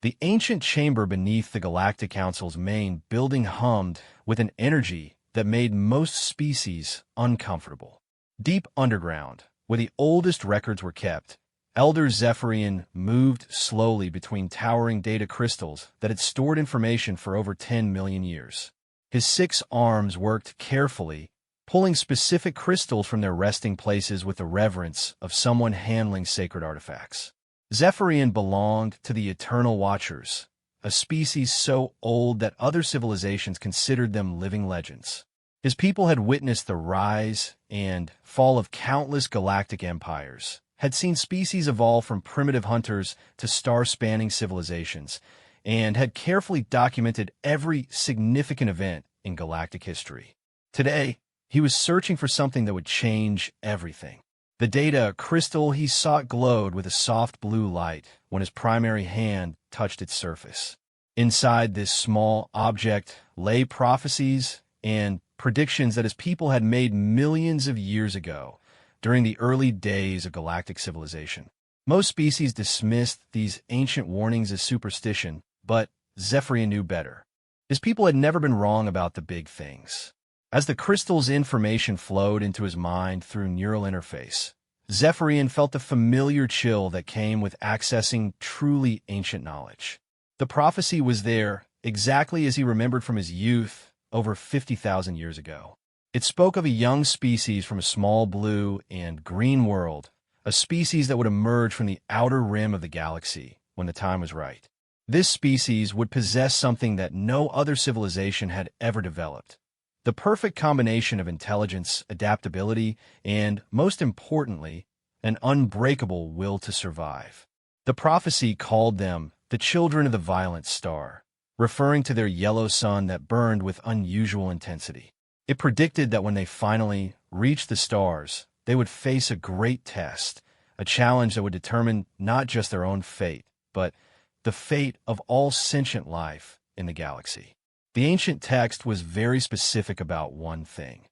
The ancient chamber beneath the Galactic Council's main building hummed with an energy that made most species uncomfortable. Deep underground, where the oldest records were kept, Elder Zephyrian moved slowly between towering data crystals that had stored information for over 10 million years. His 6 arms worked carefully, pulling specific crystals from their resting places with the reverence of someone handling sacred artifacts. Zephyrian belonged to the Eternal Watchers, a species so old that other civilizations considered them living legends. His people had witnessed the rise and fall of countless galactic empires, had seen species evolve from primitive hunters to star-spanning civilizations, and had carefully documented every significant event in galactic history. Today, he was searching for something that would change everything. The data crystal he sought glowed with a soft blue light when his primary hand touched its surface. Inside this small object lay prophecies and predictions that his people had made millions of years ago, during the early days of galactic civilization. Most species dismissed these ancient warnings as superstition, but Zephyrian knew better. His people had never been wrong about the big things. As the crystal's information flowed into his mind through neural interface, Zephyrian felt the familiar chill that came with accessing truly ancient knowledge. The prophecy was there, exactly as he remembered from his youth over 50,000 years ago. It spoke of a young species from a small blue and green world, a species that would emerge from the outer rim of the galaxy when the time was right. This species would possess something that no other civilization had ever developed: the perfect combination of intelligence, adaptability, and, most importantly, an unbreakable will to survive. The prophecy called them the children of the violet star, referring to their yellow sun that burned with unusual intensity. It predicted that when they finally reached the stars, they would face a great test, a challenge that would determine not just their own fate, but the fate of all sentient life in the galaxy. The ancient text was very specific about one thing.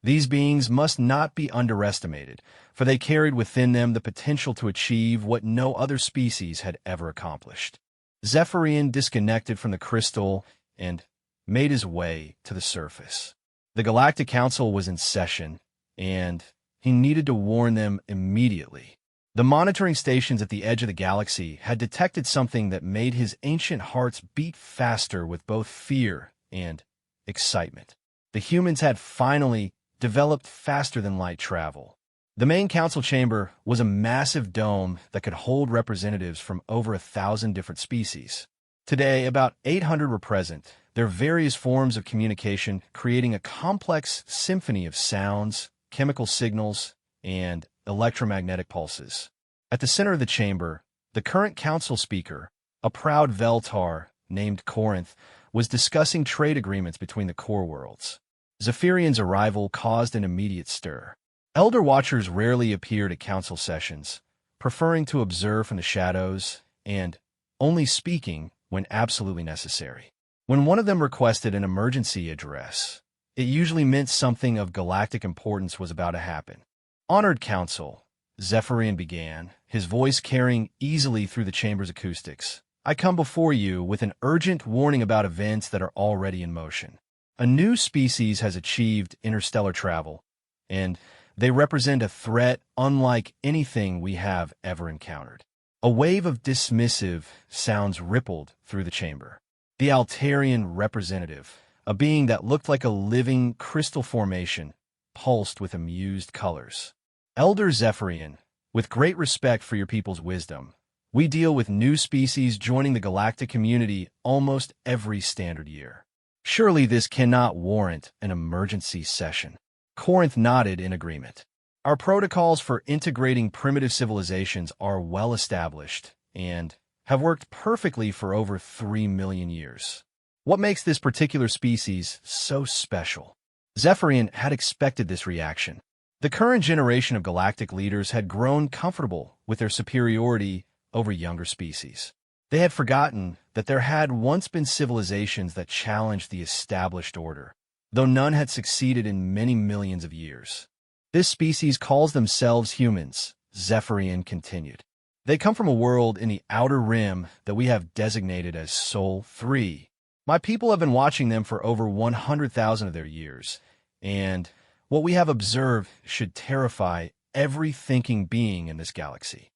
These beings must not be underestimated, for they carried within them the potential to achieve what no other species had ever accomplished. Zephyrian disconnected from the crystal and made his way to the surface. The Galactic Council was in session, and he needed to warn them immediately. The monitoring stations at the edge of the galaxy had detected something that made his ancient hearts beat faster with both fear and excitement. The humans had finally developed faster-than-light travel. The main council chamber was a massive dome that could hold representatives from over 1,000 different species. Today, about 800 were present, their various forms of communication creating a complex symphony of sounds, chemical signals, and electromagnetic pulses. At the center of the chamber, the current council speaker, a proud Veltar named Corinth, was discussing trade agreements between the core worlds. Zephyrian's arrival caused an immediate stir. Elder Watchers rarely appeared at council sessions, preferring to observe from the shadows and only speaking when absolutely necessary. When one of them requested an emergency address, it usually meant something of galactic importance was about to happen. "Honored Council," Zephyrian began, his voice carrying easily through the chamber's acoustics, "I come before you with an urgent warning about events that are already in motion. A new species has achieved interstellar travel, and they represent a threat unlike anything we have ever encountered." A wave of dismissive sounds rippled through the chamber. The Altarian representative, a being that looked like a living crystal formation, pulsed with amused colors. "Elder Zephyrian, with great respect for your people's wisdom, we deal with new species joining the galactic community almost every standard year. Surely this cannot warrant an emergency session." Corinth nodded in agreement. "Our protocols for integrating primitive civilizations are well established and have worked perfectly for over 3 million years. What makes this particular species so special?" Zephyrian had expected this reaction. The current generation of galactic leaders had grown comfortable with their superiority over younger species. They had forgotten that there had once been civilizations that challenged the established order, though none had succeeded in many millions of years. "This species calls themselves humans," Zephyrian continued. They come from a world in the outer rim that we have designated as Sol 3. My people have been watching them for over 100,000 of their years, and what we have observed should terrify every thinking being in this galaxy.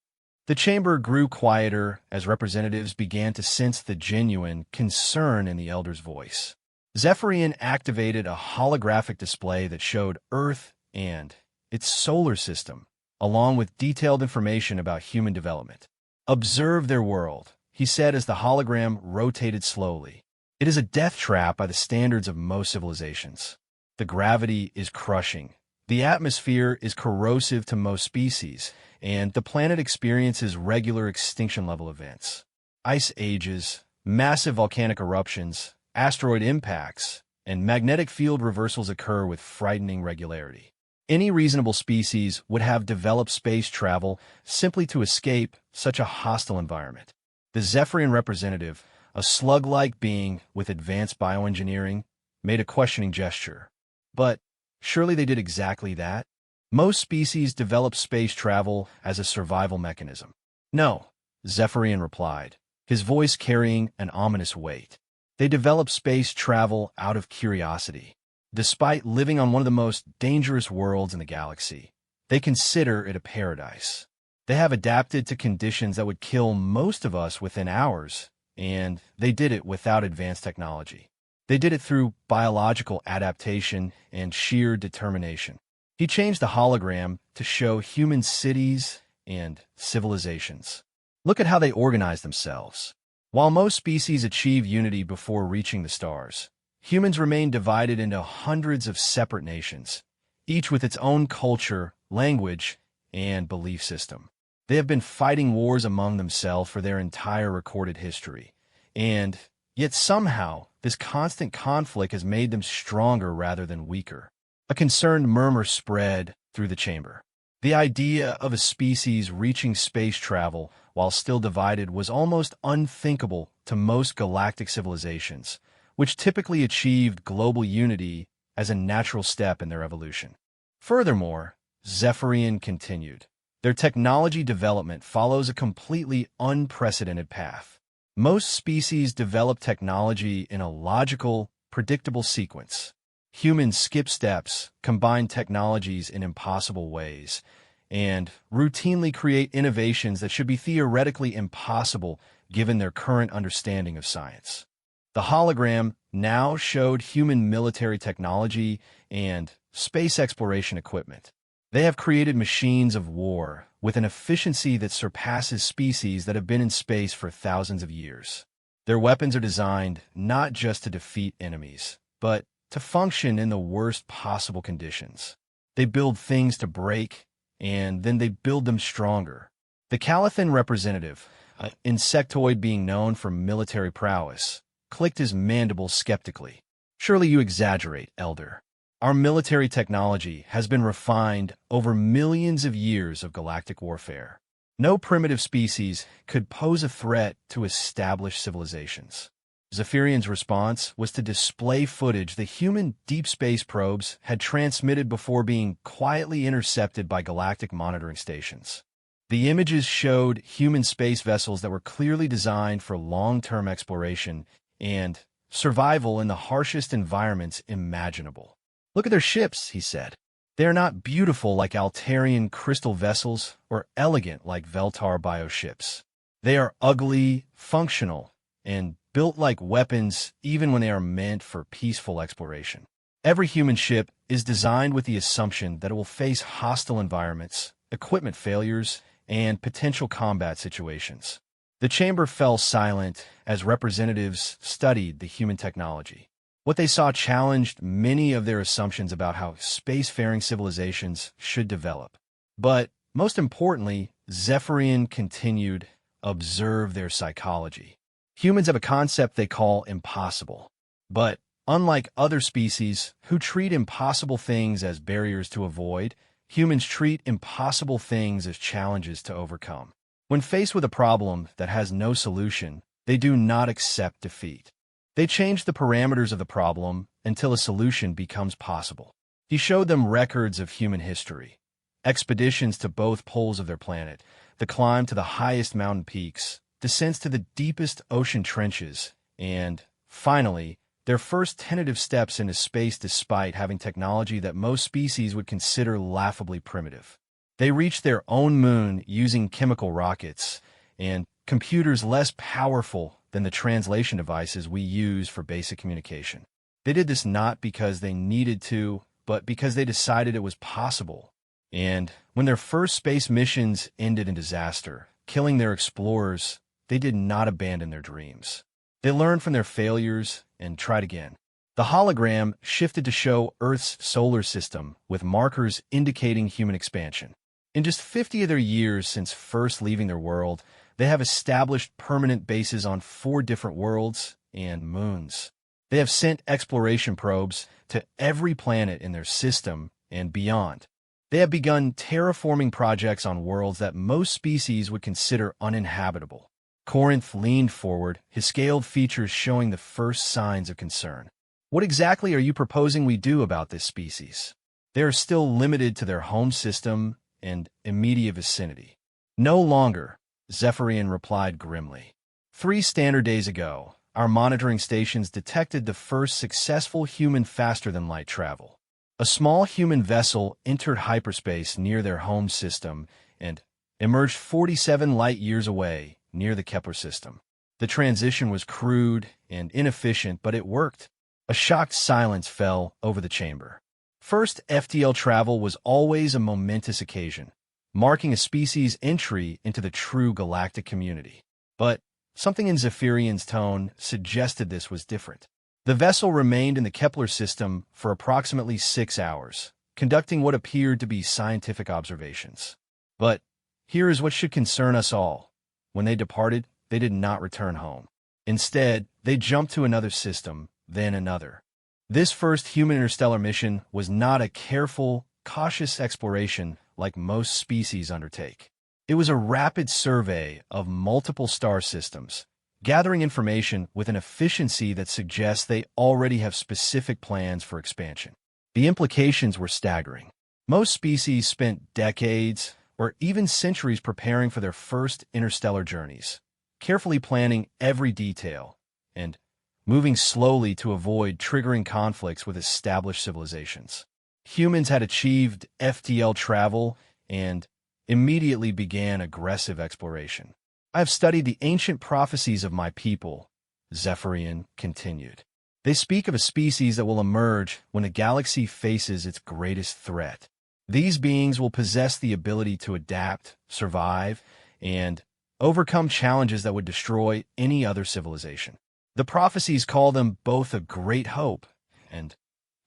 The chamber grew quieter as representatives began to sense the genuine concern in the elder's voice. Zephyrian activated a holographic display that showed Earth and its solar system, along with detailed information about human development. "Observe their world," he said as the hologram rotated slowly. "It is a death trap by the standards of most civilizations. The gravity is crushing. The atmosphere is corrosive to most species, and the planet experiences regular extinction-level events. Ice ages, massive volcanic eruptions, asteroid impacts, and magnetic field reversals occur with frightening regularity. Any reasonable species would have developed space travel simply to escape such a hostile environment." The Zephyrian representative, a slug-like being with advanced bioengineering, made a questioning gesture. "But surely they did exactly that? Most species develop space travel as a survival mechanism." "No," Zephyrian replied, his voice carrying an ominous weight. "They develop space travel out of curiosity. Despite living on one of the most dangerous worlds in the galaxy, they consider it a paradise. They have adapted to conditions that would kill most of us within hours, and they did it without advanced technology. They did it through biological adaptation and sheer determination." He changed the hologram to show human cities and civilizations. "Look at how they organize themselves. While most species achieve unity before reaching the stars, humans remain divided into hundreds of separate nations, each with its own culture, language, and belief system. They have been fighting wars among themselves for their entire recorded history, and yet somehow this constant conflict has made them stronger rather than weaker." A concerned murmur spread through the chamber. The idea of a species reaching space travel while still divided was almost unthinkable to most galactic civilizations, which typically achieved global unity as a natural step in their evolution. Furthermore, Zephyrian continued, their technology development follows a completely unprecedented path. Most species develop technology in a logical, predictable sequence. Humans skip steps, combine technologies in impossible ways, and routinely create innovations that should be theoretically impossible given their current understanding of science. The hologram now showed human military technology and space exploration equipment. They have created machines of war with an efficiency that surpasses species that have been in space for thousands of years. Their weapons are designed not just to defeat enemies, but to function in the worst possible conditions. They build things to break, and then they build them stronger. The Calathon representative, an insectoid being known for military prowess, clicked his mandibles skeptically. "Surely you exaggerate, Elder. Our military technology has been refined over millions of years of galactic warfare. No primitive species could pose a threat to established civilizations." Zephyrian's response was to display footage the human deep space probes had transmitted before being quietly intercepted by galactic monitoring stations. The images showed human space vessels that were clearly designed for long-term exploration and survival in the harshest environments imaginable. "Look at their ships," he said. "They are not beautiful like Altarian crystal vessels or elegant like Veltar bioships. They are ugly, functional, and built like weapons even when they are meant for peaceful exploration. Every human ship is designed with the assumption that it will face hostile environments, equipment failures, and potential combat situations." The chamber fell silent as representatives studied the human technology. What they saw challenged many of their assumptions about how spacefaring civilizations should develop. But most importantly, Zephyrian continued, "Observe their psychology. Humans have a concept they call impossible. But unlike other species who treat impossible things as barriers to avoid, humans treat impossible things as challenges to overcome. When faced with a problem that has no solution, they do not accept defeat. They change the parameters of the problem until a solution becomes possible." He showed them records of human history, expeditions to both poles of their planet, the climb to the highest mountain peaks, descents to the deepest ocean trenches, and, finally, their first tentative steps into space despite having technology that most species would consider laughably primitive. They reached their own moon using chemical rockets and computers less powerful than the translation devices we use for basic communication. They did this not because they needed to, but because they decided it was possible. And when their first space missions ended in disaster, killing their explorers, they did not abandon their dreams. They learned from their failures and tried again. The hologram shifted to show Earth's solar system with markers indicating human expansion. In just 50 of their years since first leaving their world, they have established permanent bases on 4 different worlds and moons. They have sent exploration probes to every planet in their system and beyond. They have begun terraforming projects on worlds that most species would consider uninhabitable. Corinth leaned forward, his scaled features showing the first signs of concern. What exactly are you proposing we do about this species? They are still limited to their home system and immediate vicinity. No longer, Zephyrian replied grimly. 3 standard days ago, our monitoring stations detected the first successful human faster-than-light travel. A small human vessel entered hyperspace near their home system and emerged 47 light-years away near the Kepler system. The transition was crude and inefficient, but it worked. A shocked silence fell over the chamber. First FTL travel was always a momentous occasion, marking a species' entry into the true galactic community. But something in Zephyrian's tone suggested this was different. The vessel remained in the Kepler system for approximately 6 hours, conducting what appeared to be scientific observations. But here is what should concern us all. When they departed, they did not return home. Instead, they jumped to another system, then another. This first human interstellar mission was not a careful, cautious exploration like most species undertake. It was a rapid survey of multiple star systems, gathering information with an efficiency that suggests they already have specific plans for expansion. The implications were staggering. Most species spent decades or even centuries preparing for their first interstellar journeys, carefully planning every detail and moving slowly to avoid triggering conflicts with established civilizations. Humans had achieved FTL travel and immediately began aggressive exploration. I have studied the ancient prophecies of my people, Zephyrian continued. They speak of a species that will emerge when the galaxy faces its greatest threat. These beings will possess the ability to adapt, survive, and overcome challenges that would destroy any other civilization. The prophecies call them both a great hope and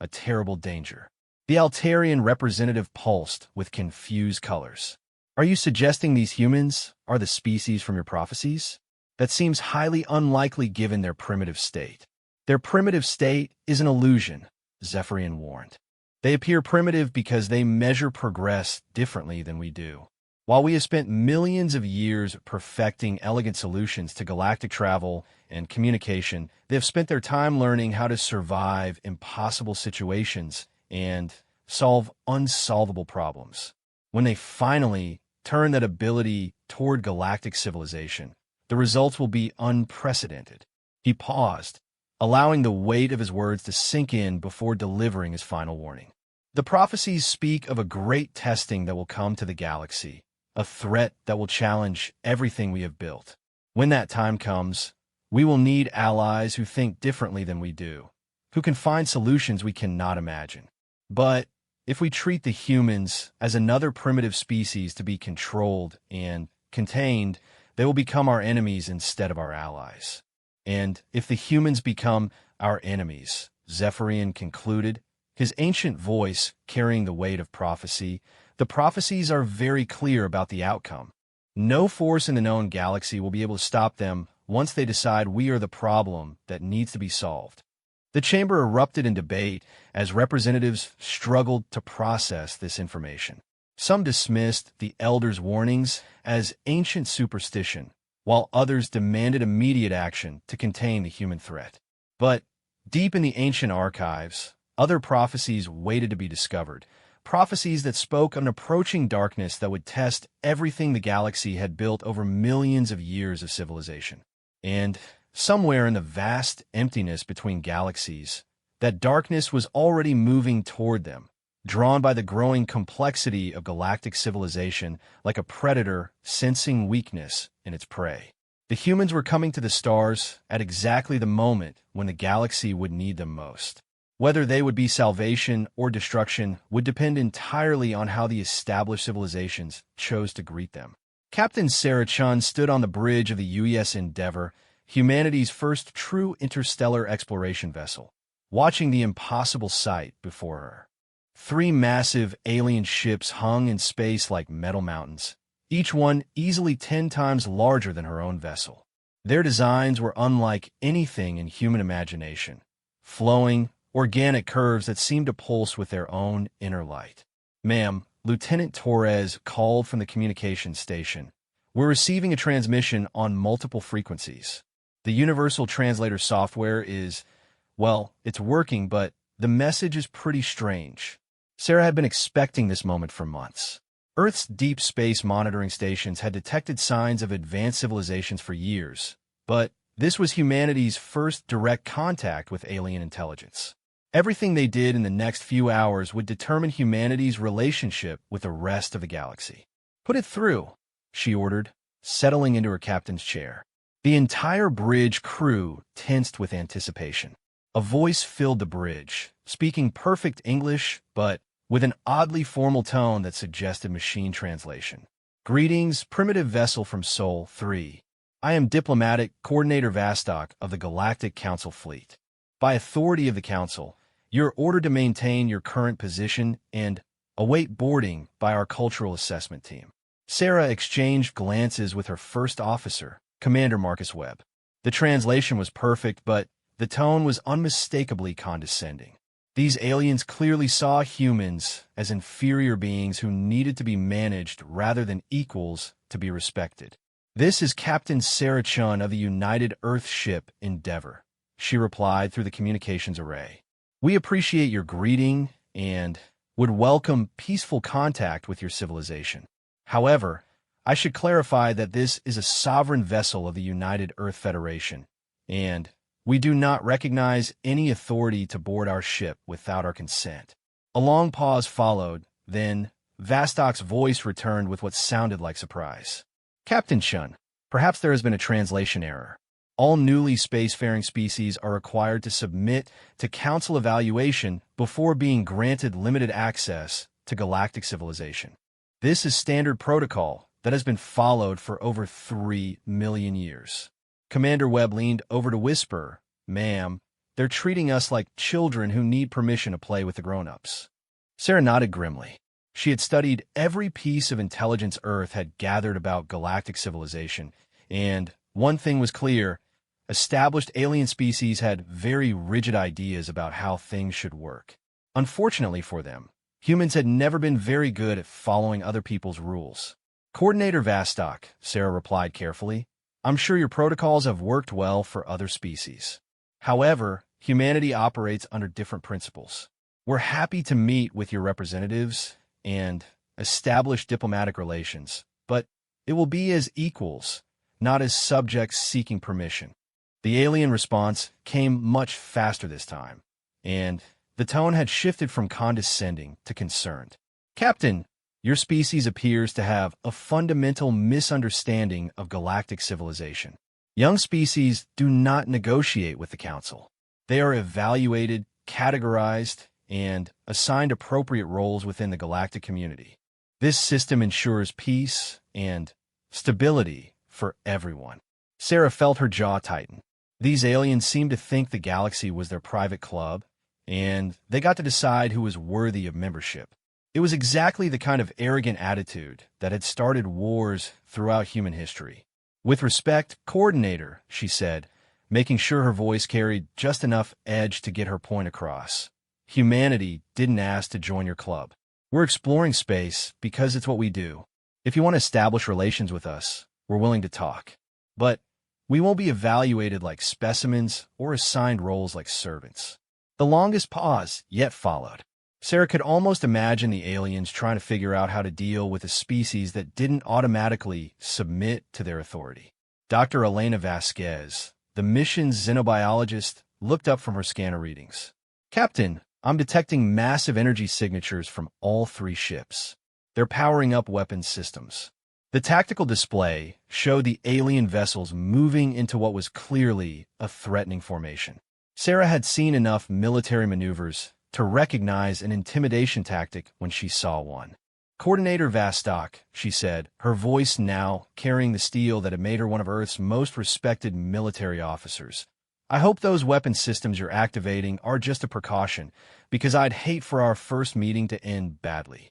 a terrible danger. The Altarian representative pulsed with confused colors. Are you suggesting these humans are the species from your prophecies? That seems highly unlikely given their primitive state. Their primitive state is an illusion, Zephyrian warned. They appear primitive because they measure progress differently than we do. While we have spent millions of years perfecting elegant solutions to galactic travel and communication, they have spent their time learning how to survive impossible situations and solve unsolvable problems. When they finally turn that ability toward galactic civilization, the results will be unprecedented. He paused, allowing the weight of his words to sink in before delivering his final warning. The prophecies speak of a great testing that will come to the galaxy, a threat that will challenge everything we have built. When that time comes, we will need allies who think differently than we do, who can find solutions we cannot imagine. But if we treat the humans as another primitive species to be controlled and contained, they will become our enemies instead of our allies. And if the humans become our enemies, Zephyrian concluded, his ancient voice carrying the weight of prophecy, the prophecies are very clear about the outcome. No force in the known galaxy will be able to stop them once they decide we are the problem that needs to be solved. The chamber erupted in debate as representatives struggled to process this information. Some dismissed the elders' warnings as ancient superstition, while others demanded immediate action to contain the human threat. But deep in the ancient archives, other prophecies waited to be discovered, prophecies that spoke of an approaching darkness that would test everything the galaxy had built over millions of years of civilization. And somewhere in the vast emptiness between galaxies, that darkness was already moving toward them, drawn by the growing complexity of galactic civilization like a predator sensing weakness in its prey. The humans were coming to the stars at exactly the moment when the galaxy would need them most. Whether they would be salvation or destruction would depend entirely on how the established civilizations chose to greet them. Captain Sarah Chun stood on the bridge of the UES Endeavour, humanity's first true interstellar exploration vessel, watching the impossible sight before her. 3 massive alien ships hung in space like metal mountains, each one easily 10 times larger than her own vessel. Their designs were unlike anything in human imagination, flowing, organic curves that seemed to pulse with their own inner light. "Ma'am," Lieutenant Torres called from the communications station. "We're receiving a transmission on multiple frequencies. The universal translator software is, well, it's working, but the message is pretty strange." Sarah had been expecting this moment for months. Earth's deep space monitoring stations had detected signs of advanced civilizations for years, but this was humanity's first direct contact with alien intelligence. Everything they did in the next few hours would determine humanity's relationship with the rest of the galaxy. "Put it through," she ordered, settling into her captain's chair. The entire bridge crew tensed with anticipation. A voice filled the bridge, speaking perfect English, but with an oddly formal tone that suggested machine translation. "Greetings, primitive vessel from Sol 3. I am Diplomatic Coordinator Vastok of the Galactic Council Fleet. By authority of the Council, you're ordered to maintain your current position and await boarding by our cultural assessment team." Sarah exchanged glances with her first officer, Commander Marcus Webb. The translation was perfect, but the tone was unmistakably condescending. These aliens clearly saw humans as inferior beings who needed to be managed rather than equals to be respected. "This is Captain Sarah Chun of the United Earth ship Endeavour," she replied through the communications array. "We appreciate your greeting and would welcome peaceful contact with your civilization. However, I should clarify that this is a sovereign vessel of the United Earth Federation, and we do not recognize any authority to board our ship without our consent." A long pause followed, then Vostok's voice returned with what sounded like surprise. "Captain Chun, perhaps there has been a translation error. All newly spacefaring species are required to submit to Council evaluation before being granted limited access to galactic civilization. This is standard protocol that has been followed for over 3 million years." Commander Webb leaned over to whisper, "Ma'am, they're treating us like children who need permission to play with the grown-ups." Sarah nodded grimly. She had studied every piece of intelligence Earth had gathered about galactic civilization, and one thing was clear: established alien species had very rigid ideas about how things should work. Unfortunately for them, humans had never been very good at following other people's rules. "Coordinator Vostok," Sarah replied carefully, "I'm sure your protocols have worked well for other species. However, humanity operates under different principles. We're happy to meet with your representatives and establish diplomatic relations, but it will be as equals, not as subjects seeking permission." The alien response came much faster this time, and the tone had shifted from condescending to concerned. "Captain, your species appears to have a fundamental misunderstanding of galactic civilization. Young species do not negotiate with the Council. They are evaluated, categorized, and assigned appropriate roles within the galactic community. This system ensures peace and stability for everyone." Sarah felt her jaw tighten. These aliens seemed to think the galaxy was their private club, and they got to decide who was worthy of membership. It was exactly the kind of arrogant attitude that had started wars throughout human history. "With respect, Coordinator," she said, making sure her voice carried just enough edge to get her point across. "Humanity didn't ask to join your club. We're exploring space because it's what we do. If you want to establish relations with us, we're willing to talk. But we won't be evaluated like specimens or assigned roles like servants." The longest pause yet followed. Sarah could almost imagine the aliens trying to figure out how to deal with a species that didn't automatically submit to their authority. Dr. Elena Vasquez, the mission's xenobiologist, looked up from her scanner readings. "Captain, I'm detecting massive energy signatures from all three ships. They're powering up weapons systems." The tactical display showed the alien vessels moving into what was clearly a threatening formation. Sarah had seen enough military maneuvers to recognize an intimidation tactic when she saw one. "Coordinator Vastok," she said, her voice now carrying the steel that had made her one of Earth's most respected military officers. "I hope those weapon systems you're activating are just a precaution, because I'd hate for our first meeting to end badly."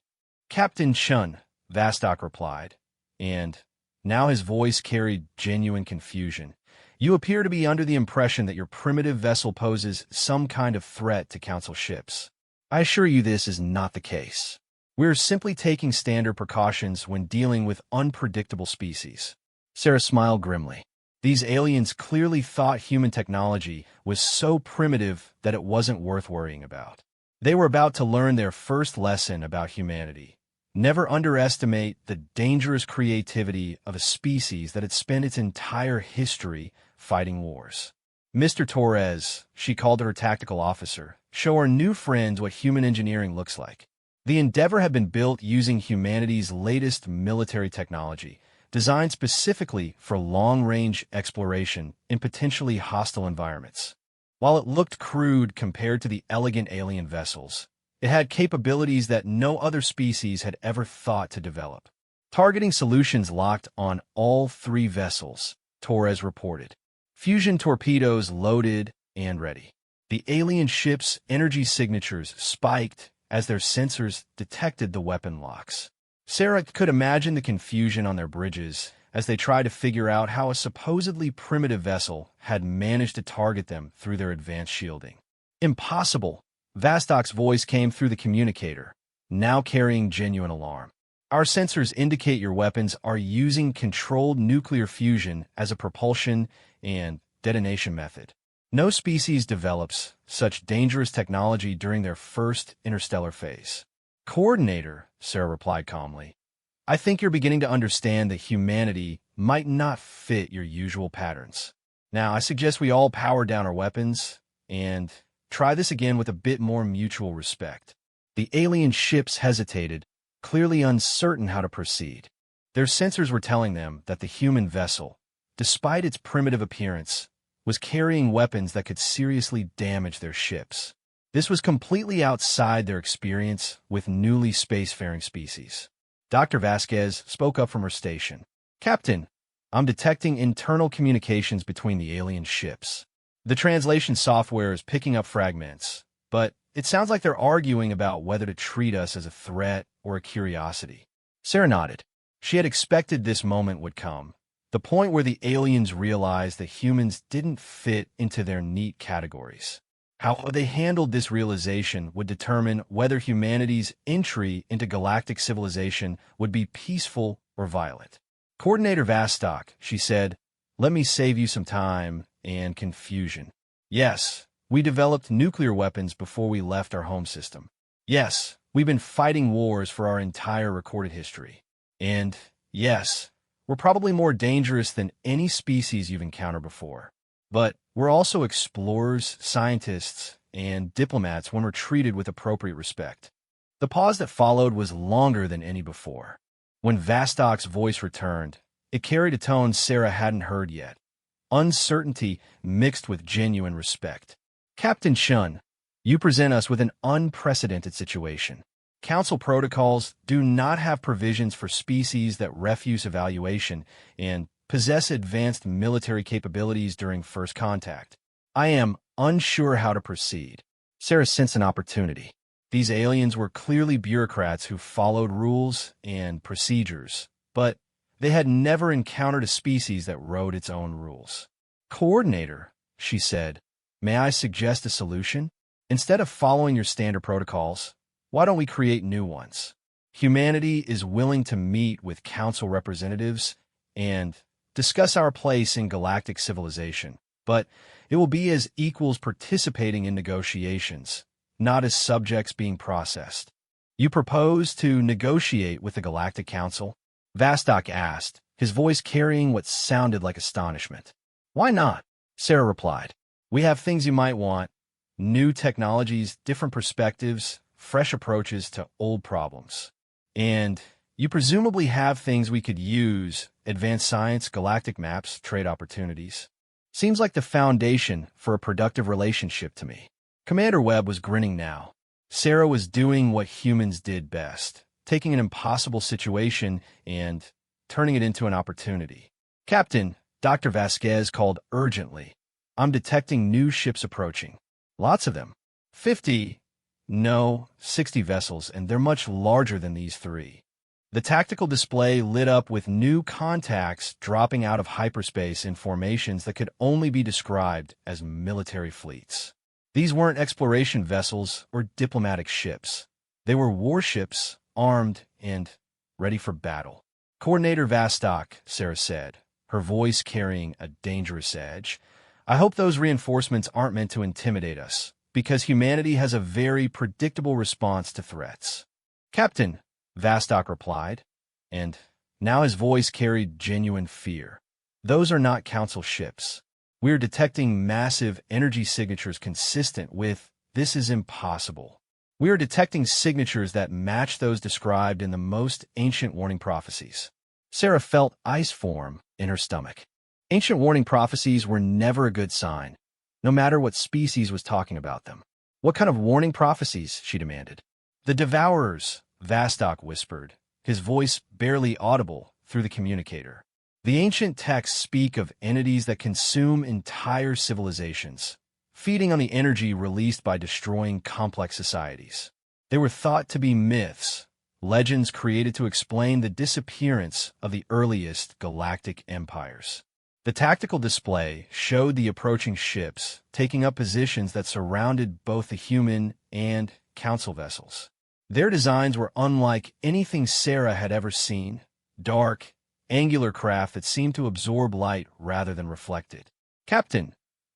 "Captain Chun," Vastok replied, and now his voice carried genuine confusion. "You appear to be under the impression that your primitive vessel poses some kind of threat to Council ships. I assure you this is not the case. We're simply taking standard precautions when dealing with unpredictable species." Sarah smiled grimly. These aliens clearly thought human technology was so primitive that it wasn't worth worrying about. They were about to learn their first lesson about humanity. Never underestimate the dangerous creativity of a species that had spent its entire history fighting wars. "Mr. Torres," she called to her tactical officer, "show our new friends what human engineering looks like." The Endeavor had been built using humanity's latest military technology, designed specifically for long-range exploration in potentially hostile environments. While it looked crude compared to the elegant alien vessels, it had capabilities that no other species had ever thought to develop. "Targeting solutions locked on all three vessels," Torres reported. "Fusion torpedoes loaded and ready." The alien ship's energy signatures spiked as their sensors detected the weapon locks. Sarah could imagine the confusion on their bridges as they tried to figure out how a supposedly primitive vessel had managed to target them through their advanced shielding. "Impossible!" Vostok's voice came through the communicator, now carrying genuine alarm. "Our sensors indicate your weapons are using controlled nuclear fusion as a propulsion and detonation method. No species develops such dangerous technology during their first interstellar phase." "Coordinator," Sarah replied calmly, "I think you're beginning to understand that humanity might not fit your usual patterns. Now, I suggest we all power down our weapons and try this again with a bit more mutual respect." The alien ships hesitated, clearly uncertain how to proceed. Their sensors were telling them that the human vessel, despite its primitive appearance, was carrying weapons that could seriously damage their ships. This was completely outside their experience with newly spacefaring species. Dr. Vasquez spoke up from her station. "Captain, I'm detecting internal communications between the alien ships. The translation software is picking up fragments, but it sounds like they're arguing about whether to treat us as a threat or a curiosity." Sarah nodded. She had expected this moment would come, the point where the aliens realized that humans didn't fit into their neat categories. How they handled this realization would determine whether humanity's entry into galactic civilization would be peaceful or violent. "Coordinator Vostok," she said, "let me save you some time and confusion. Yes, we developed nuclear weapons before we left our home system. Yes, we've been fighting wars for our entire recorded history. And yes, we're probably more dangerous than any species you've encountered before. But we're also explorers, scientists, and diplomats when we're treated with appropriate respect." The pause that followed was longer than any before. When Vostok's voice returned, it carried a tone Sarah hadn't heard yet. Uncertainty mixed with genuine respect. "Captain Chun, you present us with an unprecedented situation. Council protocols do not have provisions for species that refuse evaluation and possess advanced military capabilities during first contact. I am unsure how to proceed." Sarah sensed an opportunity. These aliens were clearly bureaucrats who followed rules and procedures, but they had never encountered a species that wrote its own rules. "Coordinator," she said, "may I suggest a solution? Instead of following your standard protocols, why don't we create new ones? Humanity is willing to meet with council representatives and discuss our place in galactic civilization, but it will be as equals participating in negotiations, not as subjects being processed. "You propose to negotiate with the Galactic Council?" Vastok asked, his voice carrying what sounded like astonishment. "Why not?" Sarah replied. "We have things you might want. New technologies, different perspectives, fresh approaches to old problems. And you presumably have things we could use, advanced science, galactic maps, trade opportunities. Seems like the foundation for a productive relationship to me." Commander Webb was grinning now. Sarah was doing what humans did best, taking an impossible situation and turning it into an opportunity. "Captain," Dr. Vasquez called urgently, "I'm detecting new ships approaching. Lots of them. 50, no, 60 vessels, and they're much larger than these three." The tactical display lit up with new contacts dropping out of hyperspace in formations that could only be described as military fleets. These weren't exploration vessels or diplomatic ships. They were warships, armed and ready for battle. "Coordinator Vastok," Sarah said, her voice carrying a dangerous edge, "I hope those reinforcements aren't meant to intimidate us, because humanity has a very predictable response to threats." "Captain," Vastok replied, and now his voice carried genuine fear, "those are not Council ships. We are detecting massive energy signatures consistent with 'this is impossible.' We are detecting signatures that match those described in the most ancient warning prophecies." Sarah felt ice form in her stomach. Ancient warning prophecies were never a good sign, no matter what species was talking about them. "What kind of warning prophecies?" she demanded. "The Devourers," Vastok whispered, his voice barely audible through the communicator. "The ancient texts speak of entities that consume entire civilizations, feeding on the energy released by destroying complex societies. They were thought to be myths, legends created to explain the disappearance of the earliest galactic empires." The tactical display showed the approaching ships taking up positions that surrounded both the human and Council vessels. Their designs were unlike anything Sarah had ever seen, dark, angular craft that seemed to absorb light rather than reflect it. "Captain,"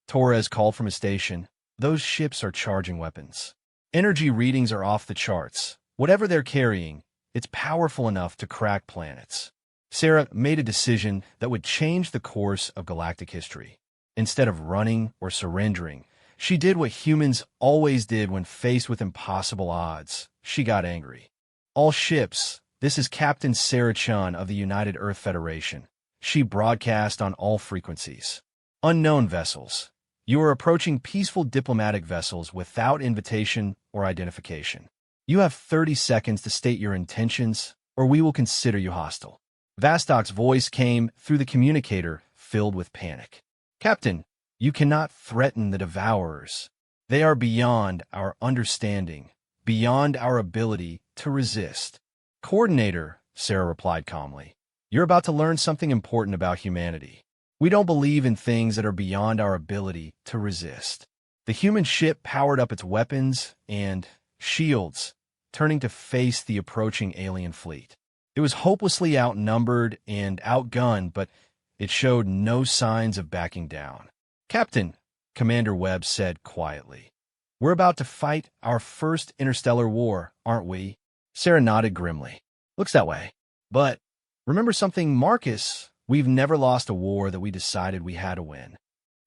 Torres called from his station, "those ships are charging weapons. Energy readings are off the charts. Whatever they're carrying, it's powerful enough to crack planets." Sarah made a decision that would change the course of galactic history. Instead of running or surrendering, she did what humans always did when faced with impossible odds. She got angry. "All ships, this is Captain Sarah Chun of the United Earth Federation." She broadcast on all frequencies. "Unknown vessels. You are approaching peaceful diplomatic vessels without invitation or identification. You have 30 seconds to state your intentions, or we will consider you hostile." Vastok's voice came through the communicator, filled with panic. "Captain, you cannot threaten the Devourers. They are beyond our understanding, beyond our ability to resist." "Coordinator," Sarah replied calmly, "you're about to learn something important about humanity. We don't believe in things that are beyond our ability to resist." The human ship powered up its weapons and shields, turning to face the approaching alien fleet. It was hopelessly outnumbered and outgunned, but it showed no signs of backing down. "Captain," Commander Webb said quietly, "we're about to fight our first interstellar war, aren't we?" Sarah nodded grimly. "Looks that way. But remember something, Marcus, we've never lost a war that we decided we had to win."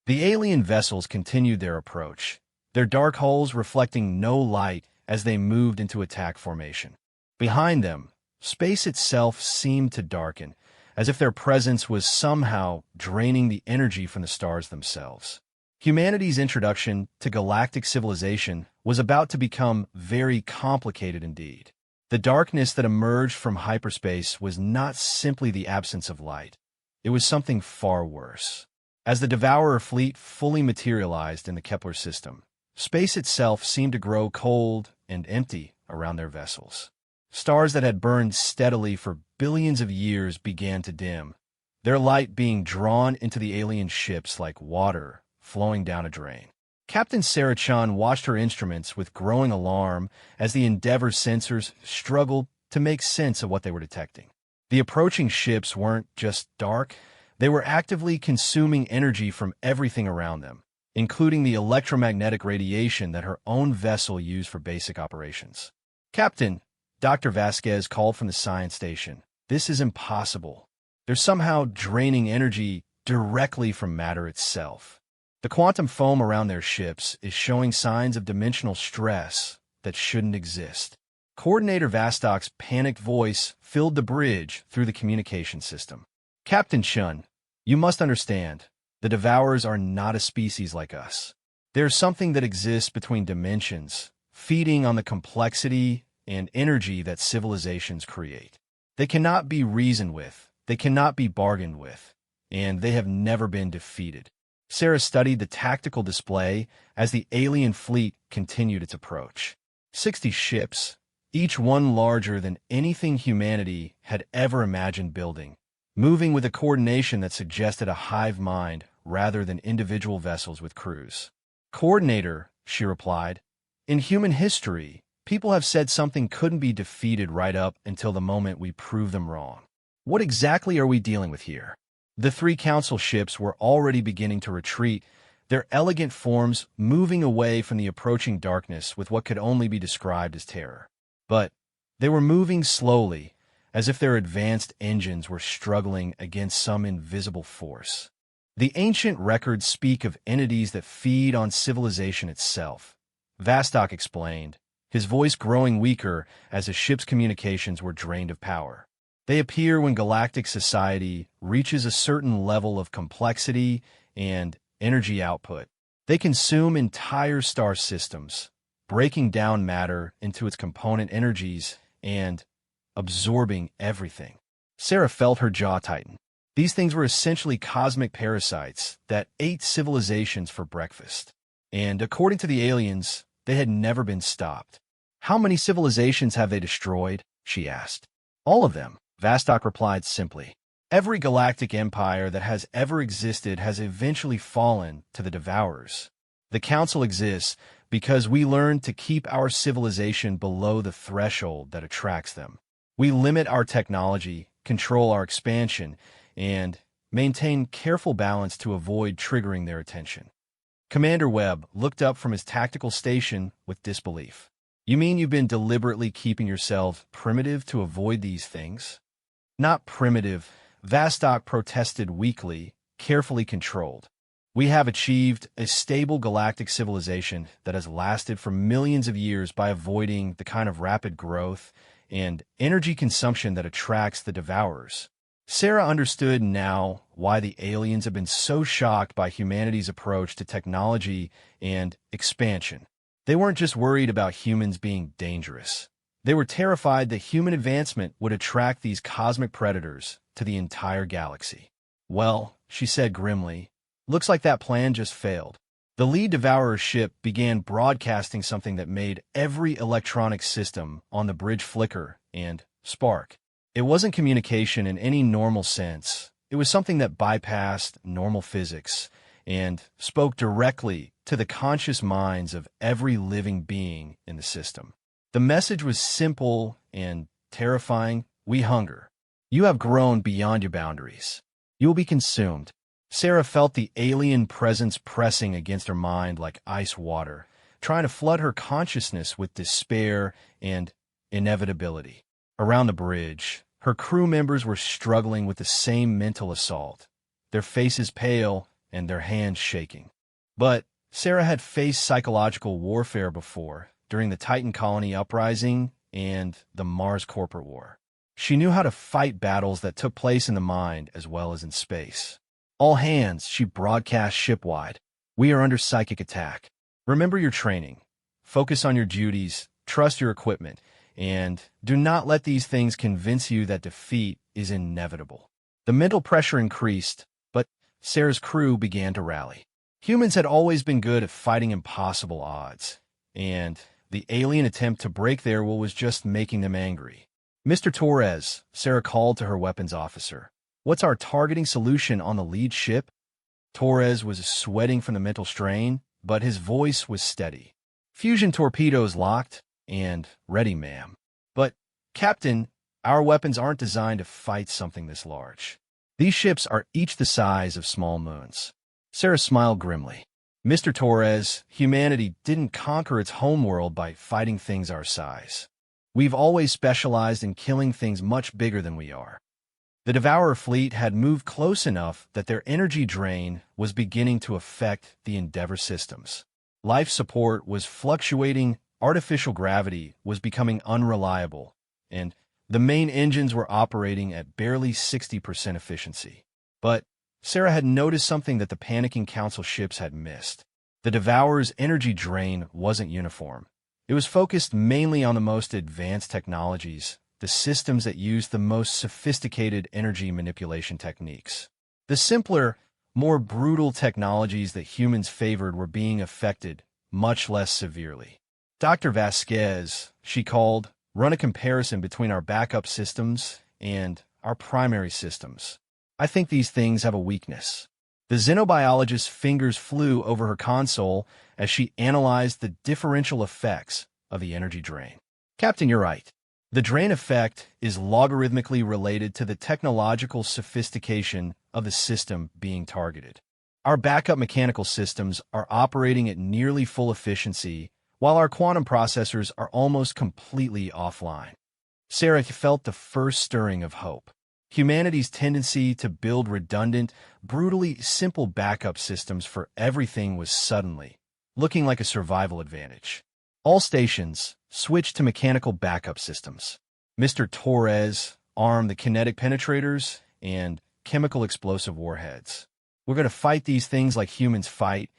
The alien vessels continued their approach, their dark hulls reflecting no light as they moved into attack formation. Behind them, space itself seemed to darken, as if their presence was somehow draining the energy from the stars themselves. Humanity's introduction to galactic civilization was about to become very complicated indeed. The darkness that emerged from hyperspace was not simply the absence of light. It was something far worse. As the Devourer fleet fully materialized in the Kepler system, space itself seemed to grow cold and empty around their vessels. Stars that had burned steadily for billions of years began to dim, their light being drawn into the alien ships like water flowing down a drain. Captain Sarah Chun watched her instruments with growing alarm as the Endeavor's sensors struggled to make sense of what they were detecting. The approaching ships weren't just dark, they were actively consuming energy from everything around them, including the electromagnetic radiation that her own vessel used for basic operations. "Captain," Dr. Vasquez called from the science station, "this is impossible. They're somehow draining energy directly from matter itself. The quantum foam around their ships is showing signs of dimensional stress that shouldn't exist." Coordinator Vostok's panicked voice filled the bridge through the communication system. "Captain Chun, you must understand, the Devourers are not a species like us. There's something that exists between dimensions, feeding on the complexity and energy that civilizations create. They cannot be reasoned with, they cannot be bargained with, and they have never been defeated." Sarah studied the tactical display as the alien fleet continued its approach. 60 ships, each one larger than anything humanity had ever imagined building, moving with a coordination that suggested a hive mind rather than individual vessels with crews. "Coordinator," she replied, "in human history, people have said something couldn't be defeated right up until the moment we prove them wrong. What exactly are we dealing with here?" The 3 council ships were already beginning to retreat, their elegant forms moving away from the approaching darkness with what could only be described as terror. But they were moving slowly, as if their advanced engines were struggling against some invisible force. "The ancient records speak of entities that feed on civilization itself," Vostok explained, his voice growing weaker as the ship's communications were drained of power. "They appear when galactic society reaches a certain level of complexity and energy output. They consume entire star systems, breaking down matter into its component energies and absorbing everything." Sarah felt her jaw tighten. These things were essentially cosmic parasites that ate civilizations for breakfast. And according to the aliens, they had never been stopped. "How many civilizations have they destroyed?" she asked. "All of them," Vostok replied simply. "Every galactic empire that has ever existed has eventually fallen to the Devourers. The Council exists because we learned to keep our civilization below the threshold that attracts them. We limit our technology, control our expansion, and maintain careful balance to avoid triggering their attention." Commander Webb looked up from his tactical station with disbelief. "You mean you've been deliberately keeping yourself primitive to avoid these things?" "Not primitive," Vostok protested weakly, carefully controlled. "We have achieved a stable galactic civilization that has lasted for millions of years by avoiding the kind of rapid growth and energy consumption that attracts the Devourers." Sarah understood now why the aliens had been so shocked by humanity's approach to technology and expansion. They weren't just worried about humans being dangerous. They were terrified that human advancement would attract these cosmic predators to the entire galaxy. "Well," she said grimly, "looks like that plan just failed." The lead Devourer ship began broadcasting something that made every electronic system on the bridge flicker and spark. It wasn't communication in any normal sense. It was something that bypassed normal physics and spoke directly to the conscious minds of every living being in the system. The message was simple and terrifying. "We hunger. You have grown beyond your boundaries. You will be consumed." Sarah felt the alien presence pressing against her mind like ice water, trying to flood her consciousness with despair and inevitability. Around the bridge, her crew members were struggling with the same mental assault, their faces pale and their hands shaking. But Sarah had faced psychological warfare before, during the Titan colony uprising and the Mars corporate war. She knew how to fight battles that took place in the mind as well as in space. "All hands," she broadcast shipwide. "We are under psychic attack. Remember your training. Focus on your duties, trust your equipment, and do not let these things convince you that defeat is inevitable." The mental pressure increased, but Sarah's crew began to rally. Humans had always been good at fighting impossible odds, and the alien attempt to break their will was just making them angry. "Mr. Torres," Sarah called to her weapons officer, "what's our targeting solution on the lead ship?" Torres was sweating from the mental strain, but his voice was steady. "Fusion torpedoes locked and ready, ma'am. But, Captain, our weapons aren't designed to fight something this large. These ships are each the size of small moons." Sarah smiled grimly. Mr. Torres, humanity didn't conquer its homeworld by fighting things our size. We've always specialized in killing things much bigger than we are. The Devourer fleet had moved close enough that their energy drain was beginning to affect the Endeavor systems. Life support was fluctuating, artificial gravity was becoming unreliable, and the main engines were operating at barely 60% efficiency. But Sarah had noticed something that the panicking Council ships had missed. The Devourer's energy drain wasn't uniform. It was focused mainly on the most advanced technologies, the systems that used the most sophisticated energy manipulation techniques. The simpler, more brutal technologies that humans favored were being affected much less severely. Dr. Vasquez, she called, run a comparison between our backup systems and our primary systems. I think these things have a weakness. The xenobiologist's fingers flew over her console as she analyzed the differential effects of the energy drain. Captain, you're right. The drain effect is logarithmically related to the technological sophistication of the system being targeted. Our backup mechanical systems are operating at nearly full efficiency, while our quantum processors are almost completely offline. Sarah felt the first stirring of hope. Humanity's tendency to build redundant, brutally simple backup systems for everything was suddenly looking like a survival advantage. All stations switched to mechanical backup systems. Mr. Torres armed the kinetic penetrators and chemical explosive warheads. We're going to fight these things like humans fight,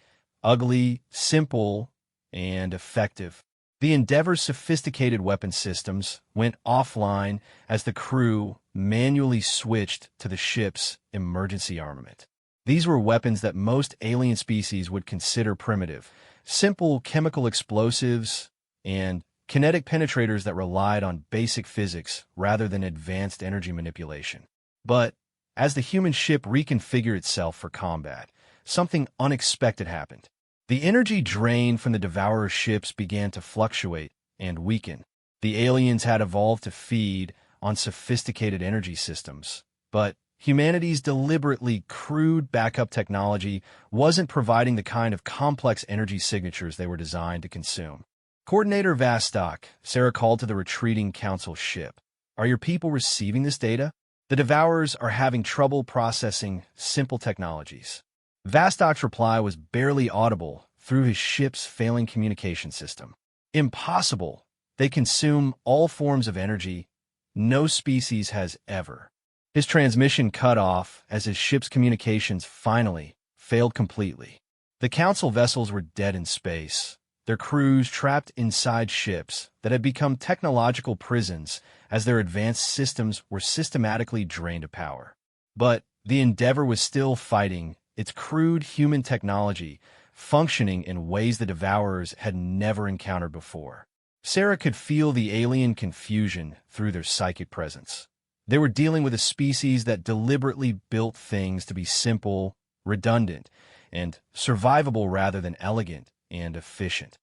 ugly, simple, and effective. The Endeavor's sophisticated weapon systems went offline as the crew manually switched to the ship's emergency armament. These were weapons that most alien species would consider primitive, simple chemical explosives and kinetic penetrators that relied on basic physics rather than advanced energy manipulation. But as the human ship reconfigured itself for combat, something unexpected happened. The energy drain from the Devourer ships began to fluctuate and weaken. The aliens had evolved to feed on sophisticated energy systems, but humanity's deliberately crude backup technology wasn't providing the kind of complex energy signatures they were designed to consume. Coordinator Vastok, Sarah called to the retreating Council ship. Are your people receiving this data? The Devourers are having trouble processing simple technologies. Vostok's reply was barely audible through his ship's failing communication system. Impossible. They consume all forms of energy. No species has ever. His transmission cut off as his ship's communications finally failed completely. The Council vessels were dead in space, their crews trapped inside ships that had become technological prisons as their advanced systems were systematically drained of power. But the Endeavor was still fighting, its crude human technology functioning in ways the Devourers had never encountered before. Sarah could feel the alien confusion through their psychic presence. They were dealing with a species that deliberately built things to be simple, redundant, and survivable rather than elegant and efficient.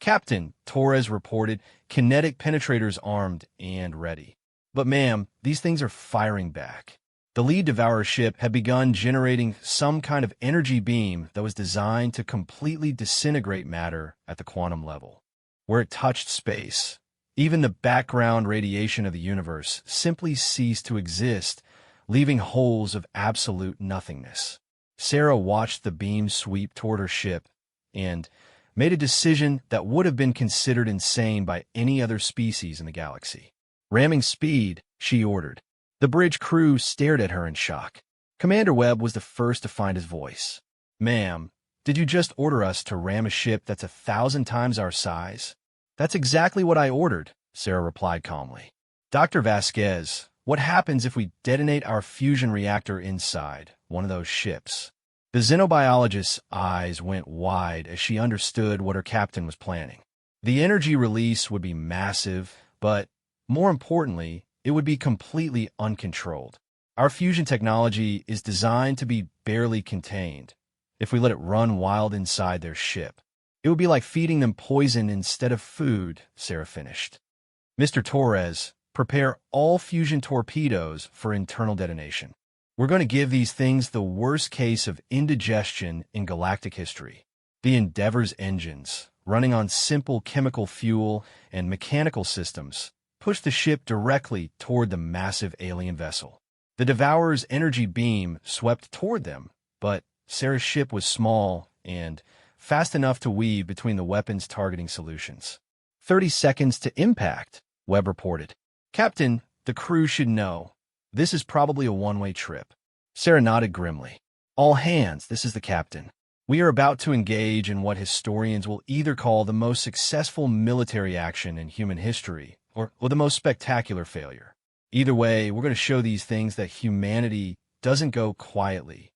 Captain, Torres reported, kinetic penetrators armed and ready. But ma'am, these things are firing back. The lead Devourer ship had begun generating some kind of energy beam that was designed to completely disintegrate matter at the quantum level. Where it touched space, even the background radiation of the universe simply ceased to exist, leaving holes of absolute nothingness. Sarah watched the beam sweep toward her ship and made a decision that would have been considered insane by any other species in the galaxy. Ramming speed, she ordered. The bridge crew stared at her in shock. Commander Webb was the first to find his voice. Ma'am, did you just order us to ram a ship that's 1,000 times our size? That's exactly what I ordered, Sarah replied calmly. Dr. Vasquez, what happens if we detonate our fusion reactor inside one of those ships? The xenobiologist's eyes went wide as she understood what her captain was planning. The energy release would be massive, but more importantly, it would be completely uncontrolled. Our fusion technology is designed to be barely contained. If we let it run wild inside their ship, it would be like feeding them poison instead of food, Sarah finished. Mr. Torres, prepare all fusion torpedoes for internal detonation. We're going to give these things the worst case of indigestion in galactic history. The Endeavor's engines, running on simple chemical fuel and mechanical systems, pushed the ship directly toward the massive alien vessel. The Devourer's energy beam swept toward them, but Sarah's ship was small and fast enough to weave between the weapon's targeting solutions. 30 seconds to impact, Webb reported. Captain, the crew should know. This is probably a one-way trip. Sarah nodded grimly. All hands, this is the captain. We are about to engage in what historians will either call the most successful military action in human history or the most spectacular failure. Either way, we're going to show these things that humanity doesn't go quietly.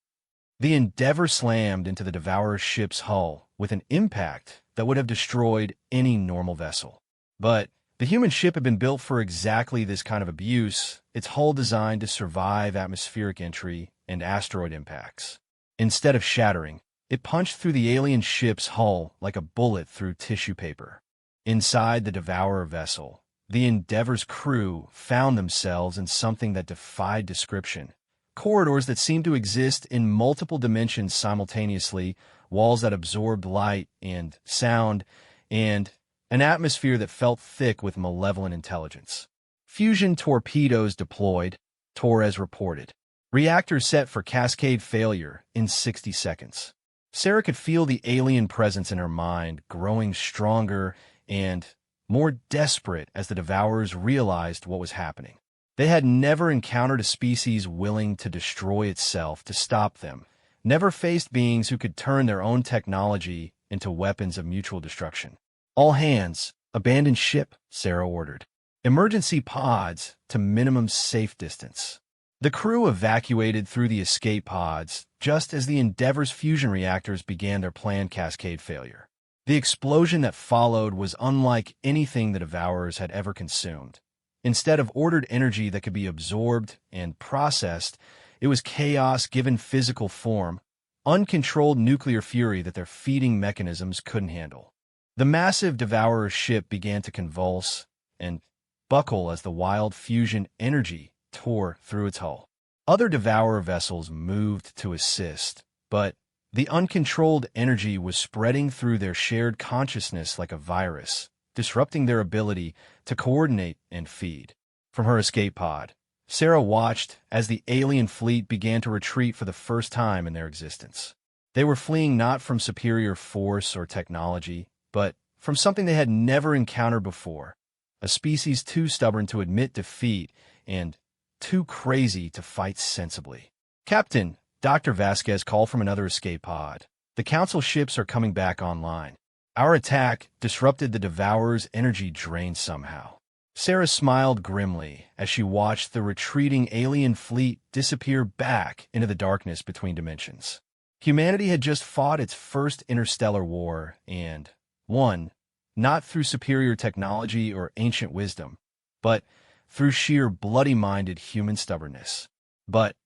The Endeavor slammed into the Devourer's ship's hull with an impact that would have destroyed any normal vessel. But the human ship had been built for exactly this kind of abuse, its hull designed to survive atmospheric entry and asteroid impacts. Instead of shattering, it punched through the alien ship's hull like a bullet through tissue paper. Inside the Devourer vessel, the Endeavor's crew found themselves in something that defied description. Corridors that seemed to exist in multiple dimensions simultaneously, walls that absorbed light and sound, and an atmosphere that felt thick with malevolent intelligence. Fusion torpedoes deployed, Torres reported. Reactors set for cascade failure in 60 seconds. Sarah could feel the alien presence in her mind growing stronger and more desperate as the Devourers realized what was happening. They had never encountered a species willing to destroy itself to stop them, never faced beings who could turn their own technology into weapons of mutual destruction. All hands, abandon ship, Sarah ordered. Emergency pods to minimum safe distance. The crew evacuated through the escape pods just as the Endeavor's fusion reactors began their planned cascade failure. The explosion that followed was unlike anything the Devourers had ever consumed. Instead of ordered energy that could be absorbed and processed, it was chaos given physical form, uncontrolled nuclear fury that their feeding mechanisms couldn't handle. The massive Devourer ship began to convulse and buckle as the wild fusion energy tore through its hull. Other Devourer vessels moved to assist, but the uncontrolled energy was spreading through their shared consciousness like a virus, disrupting their ability to coordinate and feed. From her escape pod, Sarah watched as the alien fleet began to retreat for the first time in their existence. They were fleeing not from superior force or technology, but from something they had never encountered before, a species too stubborn to admit defeat and too crazy to fight sensibly. Captain, Dr. Vasquez called from another escape pod. The Council ships are coming back online. Our attack disrupted the Devourer's energy drain somehow. Sarah smiled grimly as she watched the retreating alien fleet disappear back into the darkness between dimensions. Humanity had just fought its first interstellar war and won, not through superior technology or ancient wisdom, but through sheer bloody-minded human stubbornness. But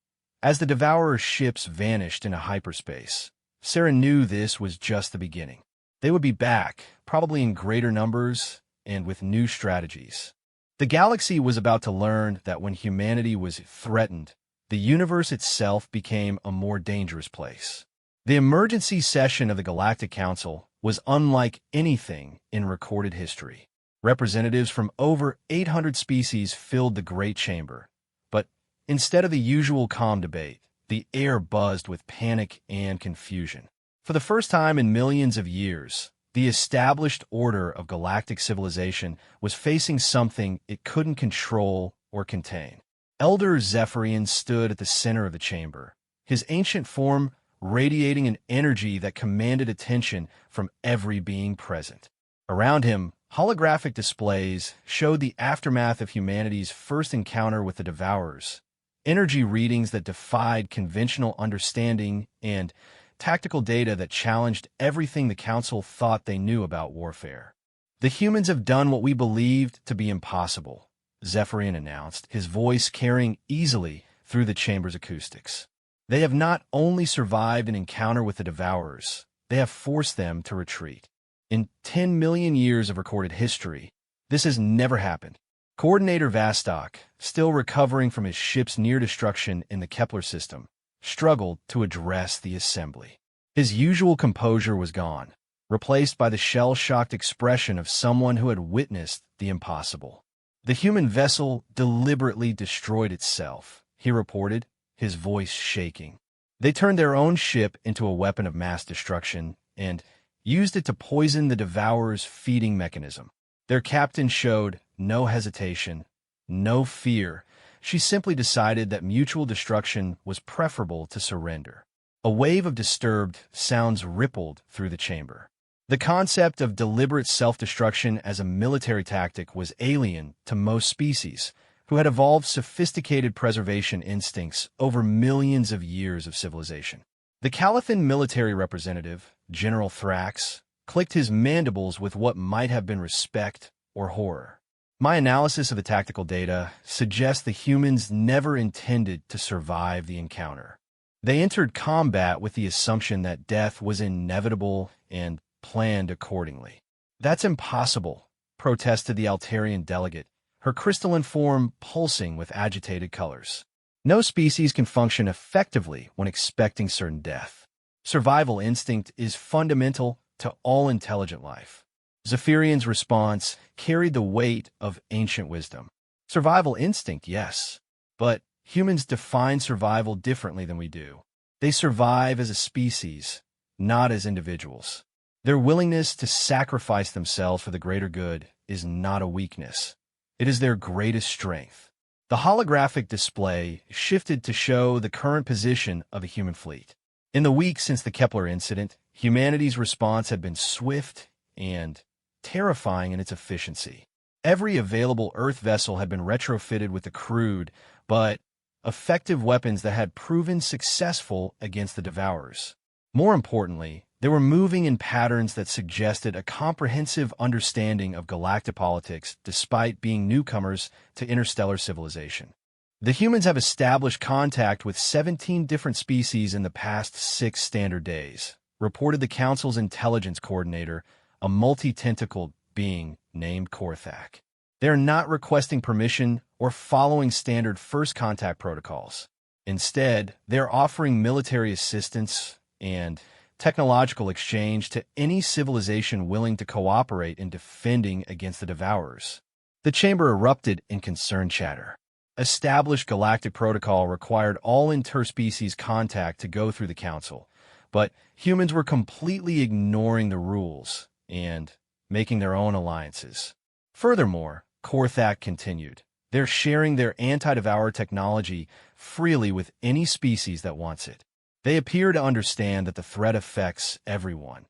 as the Devourer's ships vanished into hyperspace, Sarah knew this was just the beginning. They would be back, probably in greater numbers and with new strategies. The galaxy was about to learn that when humanity was threatened, the universe itself became a more dangerous place. The emergency session of the Galactic Council was unlike anything in recorded history. Representatives from over 800 species filled the Great Chamber, but instead of the usual calm debate, the air buzzed with panic and confusion. For the first time in millions of years, the established order of galactic civilization was facing something it couldn't control or contain. Elder Zephyrian stood at the center of the chamber, his ancient form radiating an energy that commanded attention from every being present. Around him, holographic displays showed the aftermath of humanity's first encounter with the Devourers, energy readings that defied conventional understanding and tactical data that challenged everything the Council thought they knew about warfare. The humans have done what we believed to be impossible, Zephyrian announced, his voice carrying easily through the chamber's acoustics. They have not only survived an encounter with the Devourers, they have forced them to retreat. In 10 million years of recorded history, this has never happened. Coordinator Vastok, still recovering from his ship's near destruction in the Kepler system, struggled to address the assembly. His usual composure was gone, replaced by the shell-shocked expression of someone who had witnessed the impossible. "The human vessel deliberately destroyed itself," he reported, his voice shaking. "They turned their own ship into a weapon of mass destruction and used it to poison the Devourer's feeding mechanism. Their captain showed no hesitation, no fear. She simply decided that mutual destruction was preferable to surrender." A wave of disturbed sounds rippled through the chamber. The concept of deliberate self-destruction as a military tactic was alien to most species, who had evolved sophisticated preservation instincts over millions of years of civilization. The Calithan military representative, General Thrax, clicked his mandibles with what might have been respect or horror. "My analysis of the tactical data suggests the humans never intended to survive the encounter. They entered combat with the assumption that death was inevitable and planned accordingly." "That's impossible," protested the Altarian delegate, her crystalline form pulsing with agitated colors. "No species can function effectively when expecting certain death. Survival instinct is fundamental to all intelligent life." Zephyrian's response carried the weight of ancient wisdom. "Survival instinct, yes, but humans define survival differently than we do. They survive as a species, not as individuals. Their willingness to sacrifice themselves for the greater good is not a weakness. It is their greatest strength." The holographic display shifted to show the current position of the human fleet. In the weeks since the Kepler incident, humanity's response had been swift and terrifying in its efficiency. Every available Earth vessel had been retrofitted with the crude but effective weapons that had proven successful against the Devourers. More importantly, they were moving in patterns that suggested a comprehensive understanding of galactic politics despite being newcomers to interstellar civilization. "The humans have established contact with 17 different species in the past 6 standard days," reported the Council's intelligence coordinator, a multi-tentacled being named Korthak. "They are not requesting permission or following standard first contact protocols. Instead, they are offering military assistance and technological exchange to any civilization willing to cooperate in defending against the Devourers." The chamber erupted in concerned chatter. Established galactic protocol required all interspecies contact to go through the Council, but humans were completely ignoring the rules and making their own alliances. Furthermore, Korthak continued, they're sharing their anti-devourer technology freely with any species that wants it. They appear to understand that the threat affects everyone,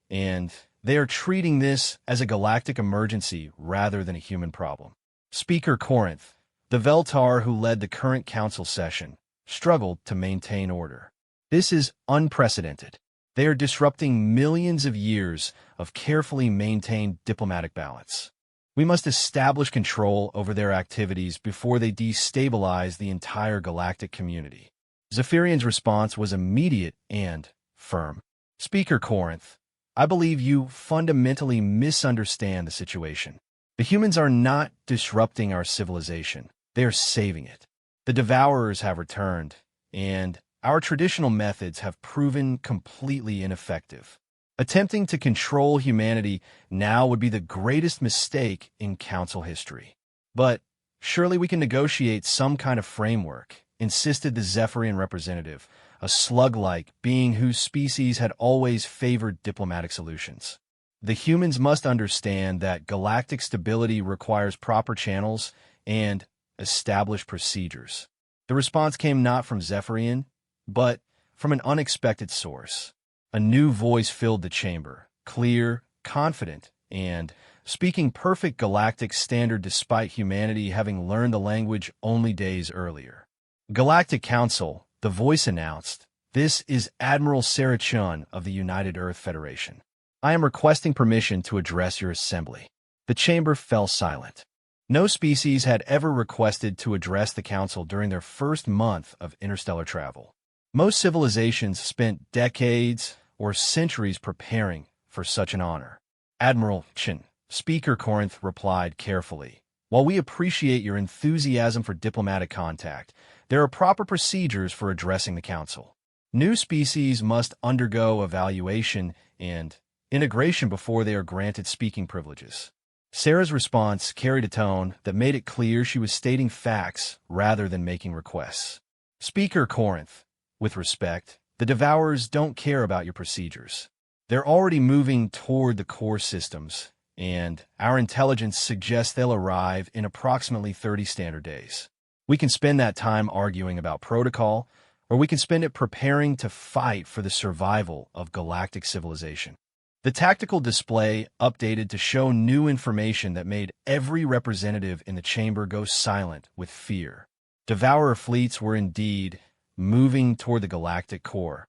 and they are treating this as a galactic emergency rather than a human problem. Speaker Corinth, the Veltar who led the current council session, struggled to maintain order. This is unprecedented. They are disrupting millions of years of carefully maintained diplomatic balance. We must establish control over their activities before they destabilize the entire galactic community. Zephyrian's response was immediate and firm. Speaker Corinth, I believe you fundamentally misunderstand the situation. The humans are not disrupting our civilization. They are saving it. The Devourers have returned, and our traditional methods have proven completely ineffective. Attempting to control humanity now would be the greatest mistake in Council history. But surely we can negotiate some kind of framework, insisted the Zephyrian representative, a slug-like being whose species had always favored diplomatic solutions. The humans must understand that galactic stability requires proper channels and established procedures. The response came not from Zephyrian, but from an unexpected source. A new voice filled the chamber, clear, confident, and speaking perfect galactic standard despite humanity having learned the language only days earlier. Galactic Council, the voice announced, this is Admiral Sarah Chun of the United Earth Federation. I am requesting permission to address your assembly. The chamber fell silent. No species had ever requested to address the Council during their first month of interstellar travel. Most civilizations spent decades or centuries preparing for such an honor. Admiral Chin, Speaker Corinth replied carefully, while we appreciate your enthusiasm for diplomatic contact, there are proper procedures for addressing the Council. New species must undergo evaluation and integration before they are granted speaking privileges. Sarah's response carried a tone that made it clear she was stating facts rather than making requests. Speaker Corinth, with respect, the Devourers don't care about your procedures. They're already moving toward the core systems, and our intelligence suggests they'll arrive in approximately 30 standard days. We can spend that time arguing about protocol, or we can spend it preparing to fight for the survival of galactic civilization. The tactical display updated to show new information that made every representative in the chamber go silent with fear. Devourer fleets were indeed moving toward the galactic core,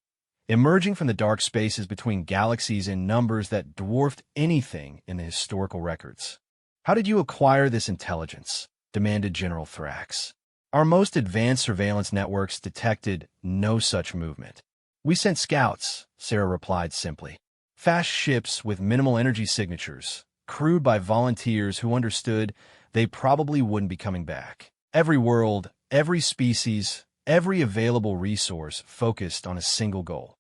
emerging from the dark spaces between galaxies in numbers that dwarfed anything in the historical records. "How did you acquire this intelligence?" demanded General Thrax. "Our most advanced surveillance networks detected no such movement." "We sent scouts," Sarah replied simply. "Fast ships with minimal energy signatures, crewed by volunteers who understood they probably wouldn't be coming back. Every world, every species, every available resource focused on a single goal: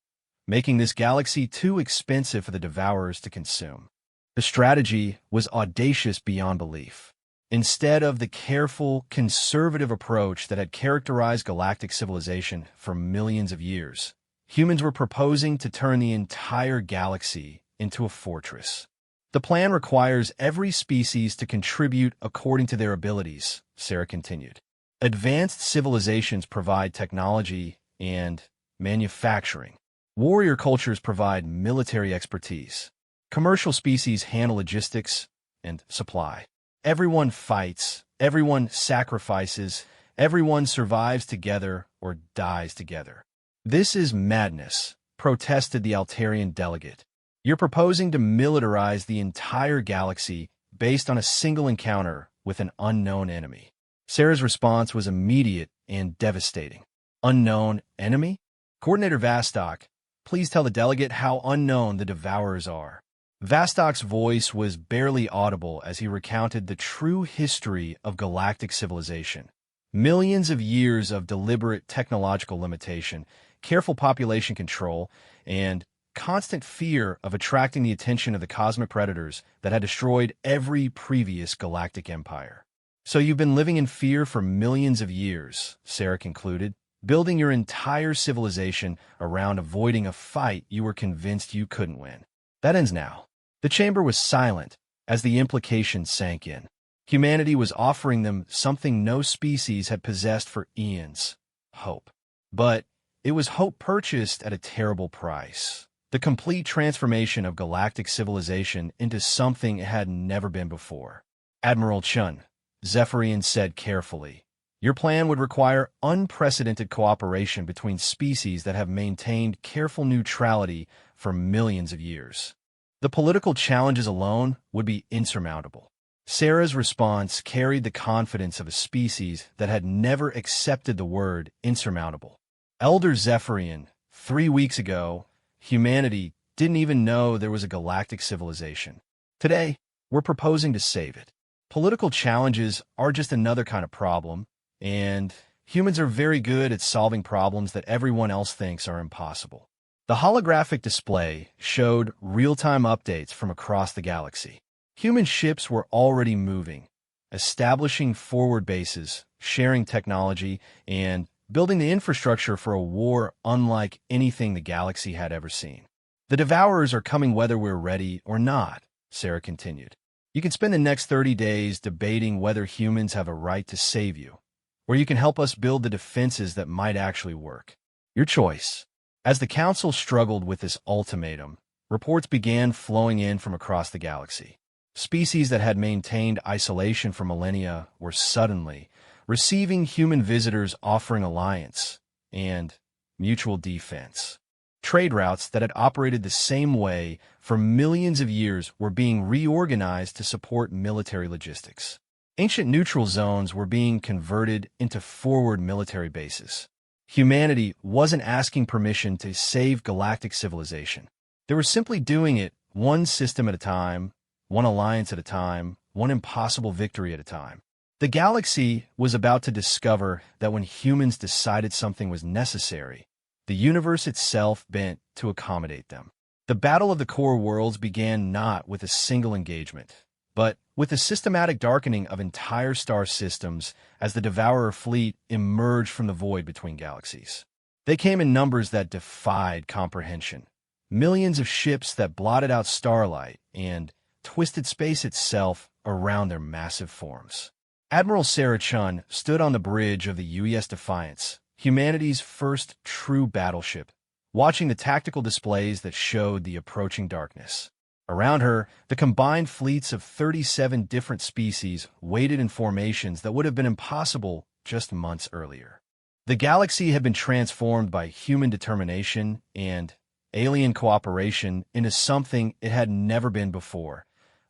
making this galaxy too expensive for the Devourers to consume." The strategy was audacious beyond belief. Instead of the careful, conservative approach that had characterized galactic civilization for millions of years, humans were proposing to turn the entire galaxy into a fortress. "The plan requires every species to contribute according to their abilities," Sarah continued. "Advanced civilizations provide technology and manufacturing. Warrior cultures provide military expertise. Commercial species handle logistics and supply. Everyone fights, everyone sacrifices, everyone survives together or dies together." "This is madness," protested the Altarian delegate. "You're proposing to militarize the entire galaxy based on a single encounter with an unknown enemy." Sarah's response was immediate and devastating. "Unknown enemy? Coordinator Vastok, please tell the delegate how unknown the Devourers are." Vostok's voice was barely audible as he recounted the true history of galactic civilization. Millions of years of deliberate technological limitation, careful population control, and constant fear of attracting the attention of the cosmic predators that had destroyed every previous galactic empire. "So you've been living in fear for millions of years," Sarah concluded, "building your entire civilization around avoiding a fight you were convinced you couldn't win. That ends now." The chamber was silent as the implications sank in. Humanity was offering them something no species had possessed for eons: hope. But it was hope purchased at a terrible price: the complete transformation of galactic civilization into something it had never been before. "Admiral Chun," Zephyrian said carefully, "your plan would require unprecedented cooperation between species that have maintained careful neutrality for millions of years. The political challenges alone would be insurmountable." Sarah's response carried the confidence of a species that had never accepted the word insurmountable. "Elder Zephyrian, 3 weeks ago, humanity didn't even know there was a galactic civilization. Today, we're proposing to save it. Political challenges are just another kind of problem, and humans are very good at solving problems that everyone else thinks are impossible." The holographic display showed real-time updates from across the galaxy. Human ships were already moving, establishing forward bases, sharing technology, and building the infrastructure for a war unlike anything the galaxy had ever seen. "The Devourers are coming whether we're ready or not," Sarah continued. "You can spend the next 30 days debating whether humans have a right to save you, or you can help us build the defenses that might actually work. Your choice." As the Council struggled with this ultimatum, reports began flowing in from across the galaxy. Species that had maintained isolation for millennia were suddenly receiving human visitors offering alliance and mutual defense. Trade routes that had operated the same way for millions of years were being reorganized to support military logistics. Ancient neutral zones were being converted into forward military bases. Humanity wasn't asking permission to save galactic civilization. They were simply doing it one system at a time, one alliance at a time, one impossible victory at a time. The galaxy was about to discover that when humans decided something was necessary, the universe itself bent to accommodate them. The Battle of the Core Worlds began not with a single engagement, but with the systematic darkening of entire star systems as the Devourer fleet emerged from the void between galaxies. They came in numbers that defied comprehension. Millions of ships that blotted out starlight and twisted space itself around their massive forms. Admiral Sarah Chun stood on the bridge of the UES Defiance, humanity's first true battleship, watching the tactical displays that showed the approaching darkness. Around her, the combined fleets of 37 different species waited in formations that would have been impossible just months earlier. The galaxy had been transformed by human determination and alien cooperation into something it had never been before,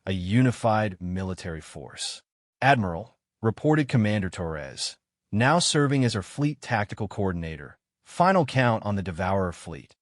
a unified military force. Admiral, reported Commander Torres, now serving as her fleet tactical coordinator. Final count on the Devourer fleet.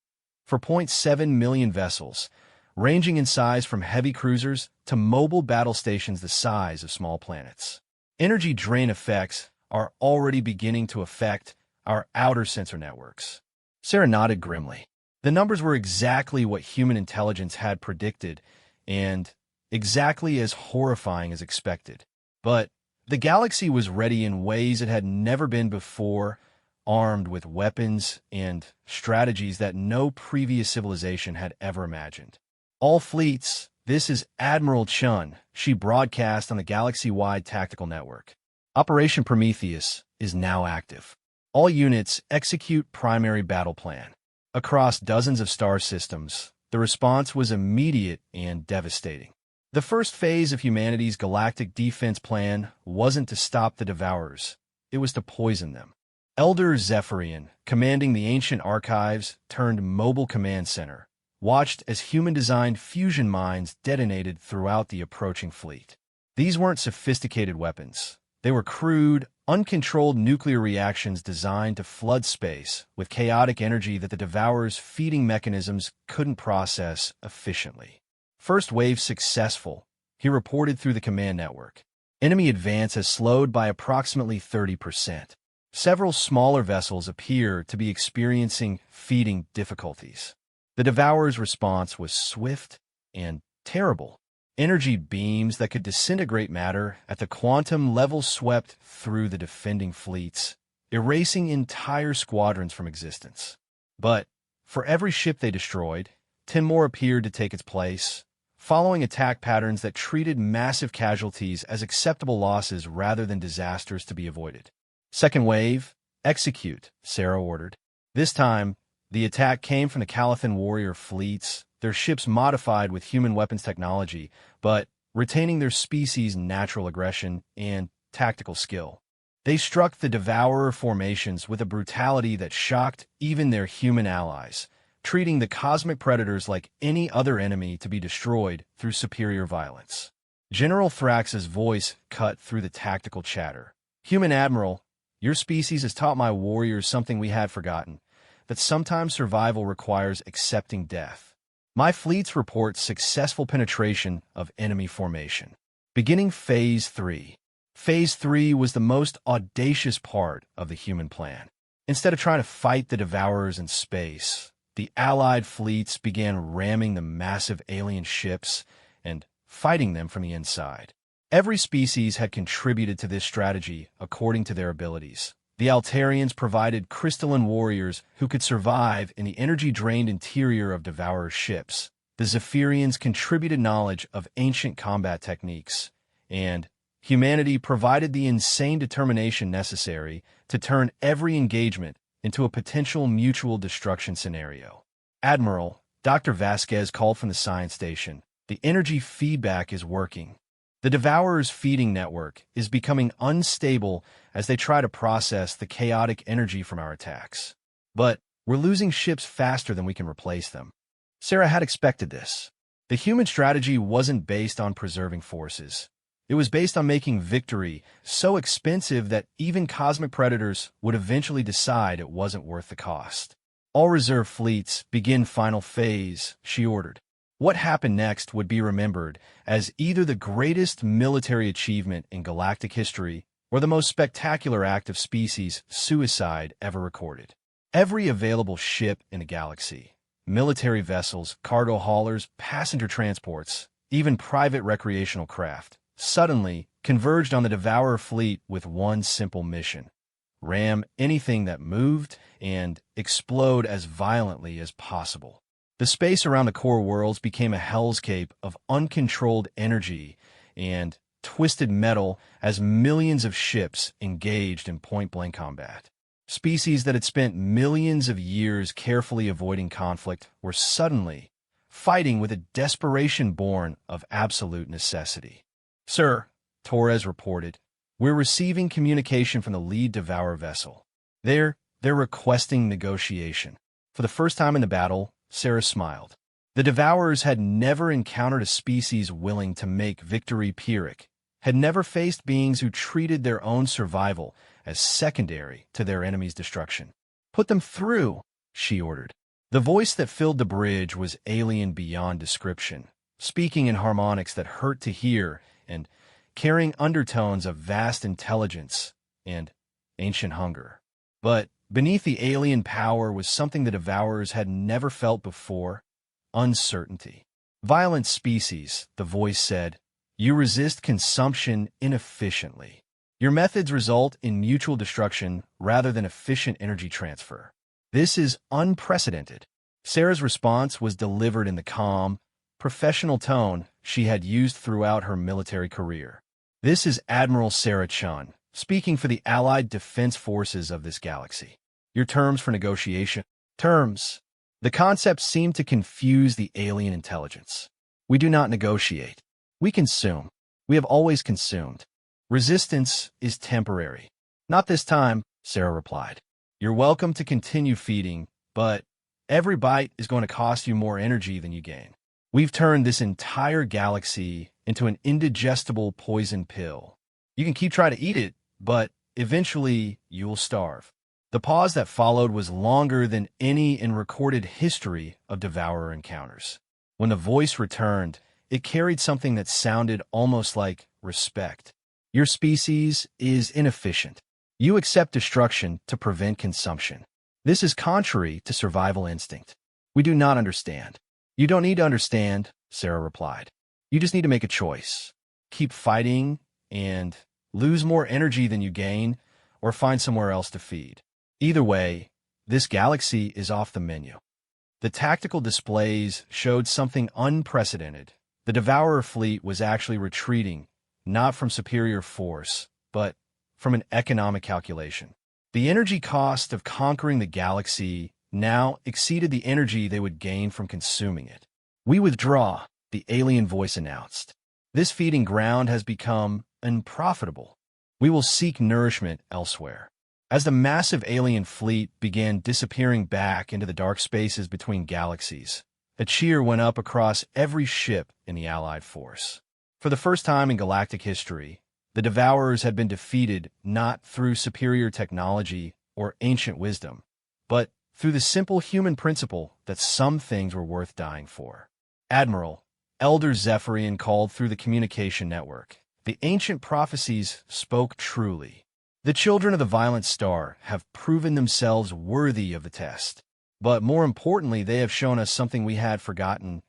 4.7 million vessels, ranging in size from heavy cruisers to mobile battle stations the size of small planets. Energy drain effects are already beginning to affect our outer sensor networks. Sarah nodded grimly. The numbers were exactly what human intelligence had predicted, and exactly as horrifying as expected. But the galaxy was ready in ways it had never been before, armed with weapons and strategies that no previous civilization had ever imagined. All fleets, this is Admiral Chun, she broadcast on the galaxy-wide tactical network. Operation Prometheus is now active. All units execute primary battle plan. Across dozens of star systems, the response was immediate and devastating. The first phase of humanity's galactic defense plan wasn't to stop the Devourers, it was to poison them. Elder Zephyrian, commanding the ancient archives turned mobile command center, watched as human-designed fusion mines detonated throughout the approaching fleet. These weren't sophisticated weapons. They were crude, uncontrolled nuclear reactions designed to flood space with chaotic energy that the Devourers' feeding mechanisms couldn't process efficiently. First wave successful, he reported through the command network. Enemy advance has slowed by approximately 30%. Several smaller vessels appear to be experiencing feeding difficulties. The Devourer's response was swift and terrible. Energy beams that could disintegrate matter at the quantum level swept through the defending fleets, erasing entire squadrons from existence. But for every ship they destroyed, 10 more appeared to take its place, following attack patterns that treated massive casualties as acceptable losses rather than disasters to be avoided. Second wave, execute, Sarah ordered. This time, the attack came from the Calathon warrior fleets, their ships modified with human weapons technology, but retaining their species' natural aggression and tactical skill. They struck the Devourer formations with a brutality that shocked even their human allies, treating the cosmic predators like any other enemy to be destroyed through superior violence. General Thrax's voice cut through the tactical chatter. Human Admiral, your species has taught my warriors something we had forgotten, that sometimes survival requires accepting death. My fleets report successful penetration of enemy formation. Beginning Phase 3. Phase 3 was the most audacious part of the human plan. Instead of trying to fight the Devourers in space, the Allied fleets began ramming the massive alien ships and fighting them from the inside. Every species had contributed to this strategy according to their abilities. The Altarians provided crystalline warriors who could survive in the energy-drained interior of Devourer ships. The Zephyrians contributed knowledge of ancient combat techniques, and humanity provided the insane determination necessary to turn every engagement into a potential mutual destruction scenario. Admiral, Dr. Vasquez called from the science station. The energy feedback is working. The Devourer's feeding network is becoming unstable as they try to process the chaotic energy from our attacks. But we're losing ships faster than we can replace them. Sarah had expected this. The human strategy wasn't based on preserving forces. It was based on making victory so expensive that even cosmic predators would eventually decide it wasn't worth the cost. All reserve fleets begin final phase, she ordered. What happened next would be remembered as either the greatest military achievement in galactic history or the most spectacular act of species suicide ever recorded. Every available ship in the galaxy, military vessels, cargo haulers, passenger transports, even private recreational craft, suddenly converged on the Devourer fleet with one simple mission: ram anything that moved and explode as violently as possible. The space around the core worlds became a hellscape of uncontrolled energy and twisted metal as millions of ships engaged in point-blank combat. Species that had spent millions of years carefully avoiding conflict were suddenly fighting with a desperation born of absolute necessity. "Sir," Torres reported, "we're receiving communication from the lead Devourer vessel. They're requesting negotiation." For the first time in the battle, Sarah smiled. The Devourers had never encountered a species willing to make victory Pyrrhic, had never faced beings who treated their own survival as secondary to their enemy's destruction. "Put them through," she ordered. The voice that filled the bridge was alien beyond description, speaking in harmonics that hurt to hear and carrying undertones of vast intelligence and ancient hunger. But beneath the alien power was something the Devourers had never felt before: uncertainty. "Violent species," the voice said, "you resist consumption inefficiently. Your methods result in mutual destruction rather than efficient energy transfer. This is unprecedented." Sarah's response was delivered in the calm, professional tone she had used throughout her military career. "This is Admiral Sarah Chun, speaking for the Allied Defense Forces of this galaxy. Your terms for negotiation." Terms. The concept seemed to confuse the alien intelligence. "We do not negotiate. We consume. We have always consumed. Resistance is temporary." "Not this time," Sarah replied. "You're welcome to continue feeding, but every bite is going to cost you more energy than you gain. We've turned this entire galaxy into an indigestible poison pill. You can keep trying to eat it, but eventually you'll starve." The pause that followed was longer than any in recorded history of Devourer encounters. When the voice returned, it carried something that sounded almost like respect. "Your species is inefficient. You accept destruction to prevent consumption. This is contrary to survival instinct. We do not understand." "You don't need to understand," Sarah replied. "You just need to make a choice. Keep fighting and lose more energy than you gain, or find somewhere else to feed. Either way, this galaxy is off the menu." The tactical displays showed something unprecedented. The Devourer fleet was actually retreating, not from superior force, but from an economic calculation. The energy cost of conquering the galaxy now exceeded the energy they would gain from consuming it. "We withdraw," the alien voice announced. "This feeding ground has become unprofitable. We will seek nourishment elsewhere." As the massive alien fleet began disappearing back into the dark spaces between galaxies, a cheer went up across every ship in the Allied force. For the first time in galactic history, the Devourers had been defeated not through superior technology or ancient wisdom, but through the simple human principle that some things were worth dying for. "Admiral," Elder Zephyrian called through the communication network, "the ancient prophecies spoke truly. The children of the Violent Star have proven themselves worthy of the test. But more importantly, they have shown us something we had forgotten: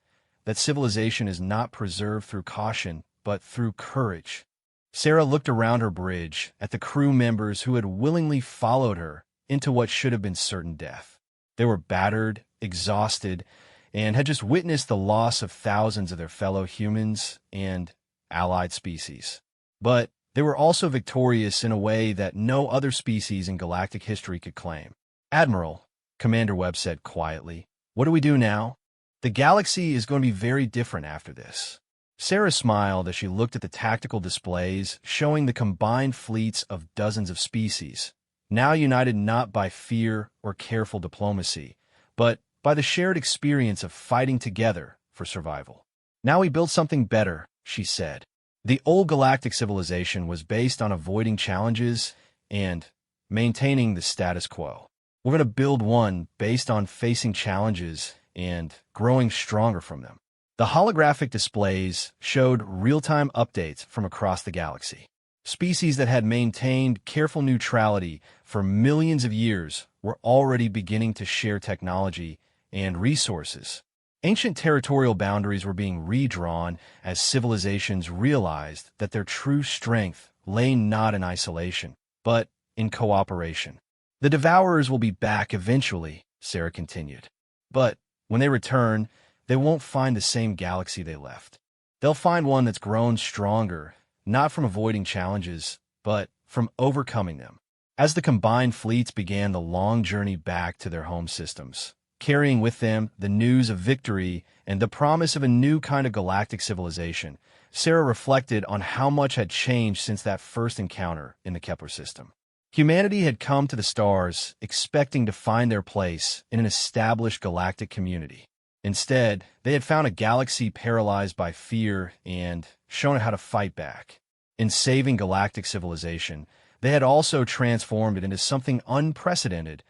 that civilization is not preserved through caution, but through courage." Sarah looked around her bridge at the crew members who had willingly followed her into what should have been certain death. They were battered, exhausted, and had just witnessed the loss of thousands of their fellow humans and allied species. But they were also victorious in a way that no other species in galactic history could claim. "Admiral," Commander Webb said quietly, "what do we do now? The galaxy is going to be very different after this." Sarah smiled as she looked at the tactical displays showing the combined fleets of dozens of species, now united not by fear or careful diplomacy, but by the shared experience of fighting together for survival. "Now we build something better," she said. The old galactic civilization was based on avoiding challenges and maintaining the status quo. We're going to build one based on facing challenges and growing stronger from them. The holographic displays showed real-time updates from across the galaxy. Species that had maintained careful neutrality for millions of years were already beginning to share technology and resources. Ancient territorial boundaries were being redrawn as civilizations realized that their true strength lay not in isolation, but in cooperation. The Devourers will be back eventually, Sarah continued. But when they return, they won't find the same galaxy they left. They'll find one that's grown stronger, not from avoiding challenges, but from overcoming them. As the combined fleets began the long journey back to their home systems, carrying with them the news of victory and the promise of a new kind of galactic civilization, Sarah reflected on how much had changed since that first encounter in the Kepler system. Humanity had come to the stars expecting to find their place in an established galactic community. Instead, they had found a galaxy paralyzed by fear and shown it how to fight back. In saving galactic civilization, they had also transformed it into something unprecedented,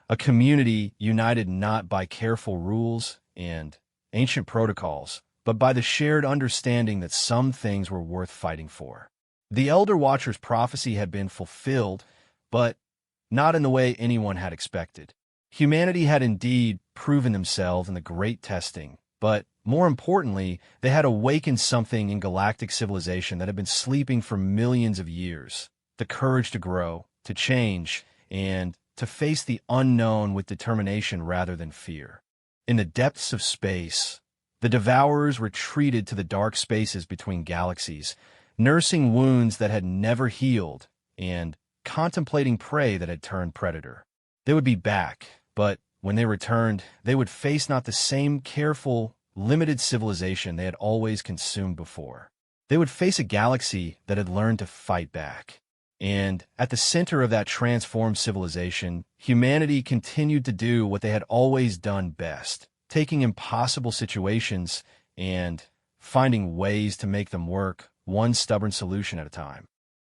a community united not by careful rules and ancient protocols, but by the shared understanding that some things were worth fighting for. The Elder Watcher's prophecy had been fulfilled, but not in the way anyone had expected. Humanity had indeed proven themselves in the great testing, but more importantly, they had awakened something in galactic civilization that had been sleeping for millions of years: the courage to grow, to change, and to face the unknown with determination rather than fear. In the depths of space, the Devourers retreated to the dark spaces between galaxies, nursing wounds that had never healed and contemplating prey that had turned predator. They would be back, but when they returned, they would face not the same careful, limited civilization they had always consumed before. They would face a galaxy that had learned to fight back. And at the center of that transformed civilization, humanity continued to do what they had always done best: taking impossible situations and finding ways to make them work, one stubborn solution at a time.